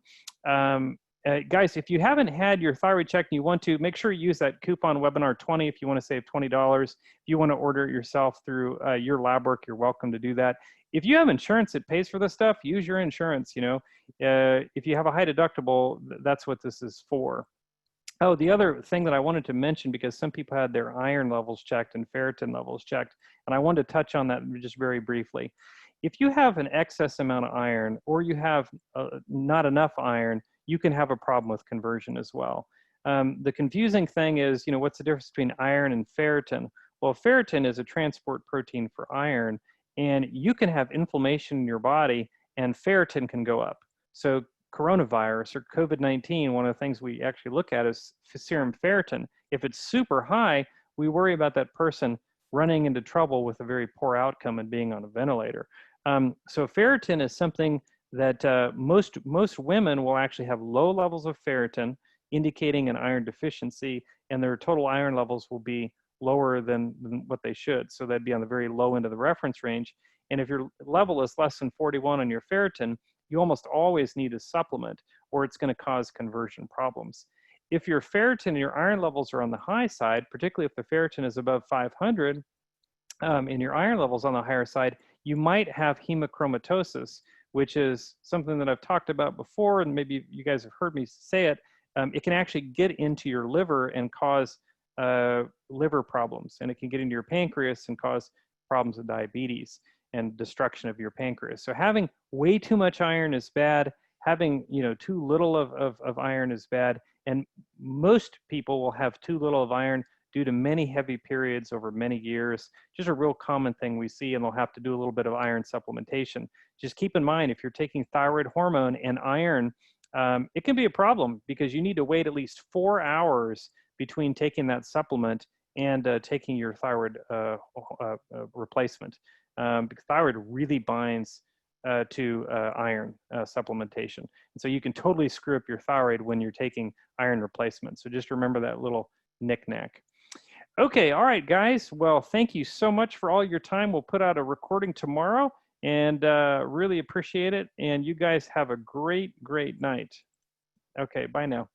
Guys, if you haven't had your thyroid check and you want to, make sure you use that coupon webinar 20 if you want to save $20. If you want to order it yourself through your lab work, you're welcome to do that. If you have insurance that pays for this stuff, use your insurance. You know, if you have a high deductible, that's what this is for. Oh, the other thing that I wanted to mention, because some people had their iron levels checked and ferritin levels checked, and I wanted to touch on that just very briefly. If you have an excess amount of iron, or you have not enough iron, you can have a problem with conversion as well. The confusing thing is, you know, what's the difference between iron and ferritin? Well, ferritin is a transport protein for iron, and you can have inflammation in your body and ferritin can go up. So coronavirus or COVID-19, one of the things we actually look at is serum ferritin. If it's super high, we worry about that person running into trouble with a very poor outcome and being on a ventilator. So ferritin is something that most women will actually have low levels of ferritin, indicating an iron deficiency, and their total iron levels will be lower than what they should. So that'd be on the very low end of the reference range. And if your level is less than 41 on your ferritin, you almost always need a supplement, or it's going to cause conversion problems. If your ferritin and your iron levels are on the high side, particularly if the ferritin is above 500, and your iron levels on the higher side, you might have hemochromatosis, which is something that I've talked about before, and maybe you guys have heard me say it. It can actually get into your liver and cause liver problems, and it can get into your pancreas and cause problems with diabetes and destruction of your pancreas. So having way too much iron is bad. Having, you know, too little of iron is bad, and most people will have too little of iron due to many heavy periods over many years. Just a real common thing we see, and they'll have to do a little bit of iron supplementation. Just keep in mind, if you're taking thyroid hormone and iron, it can be a problem because you need to wait at least 4 hours between taking that supplement and taking your thyroid replacement, because thyroid really binds to iron supplementation. And so you can totally screw up your thyroid when you're taking iron replacement. So just remember that little knick-knack. Okay, all right, guys. Well, thank you so much for all your time. We'll put out a recording tomorrow, and really appreciate it. And you guys have a great, great night. Okay, bye now.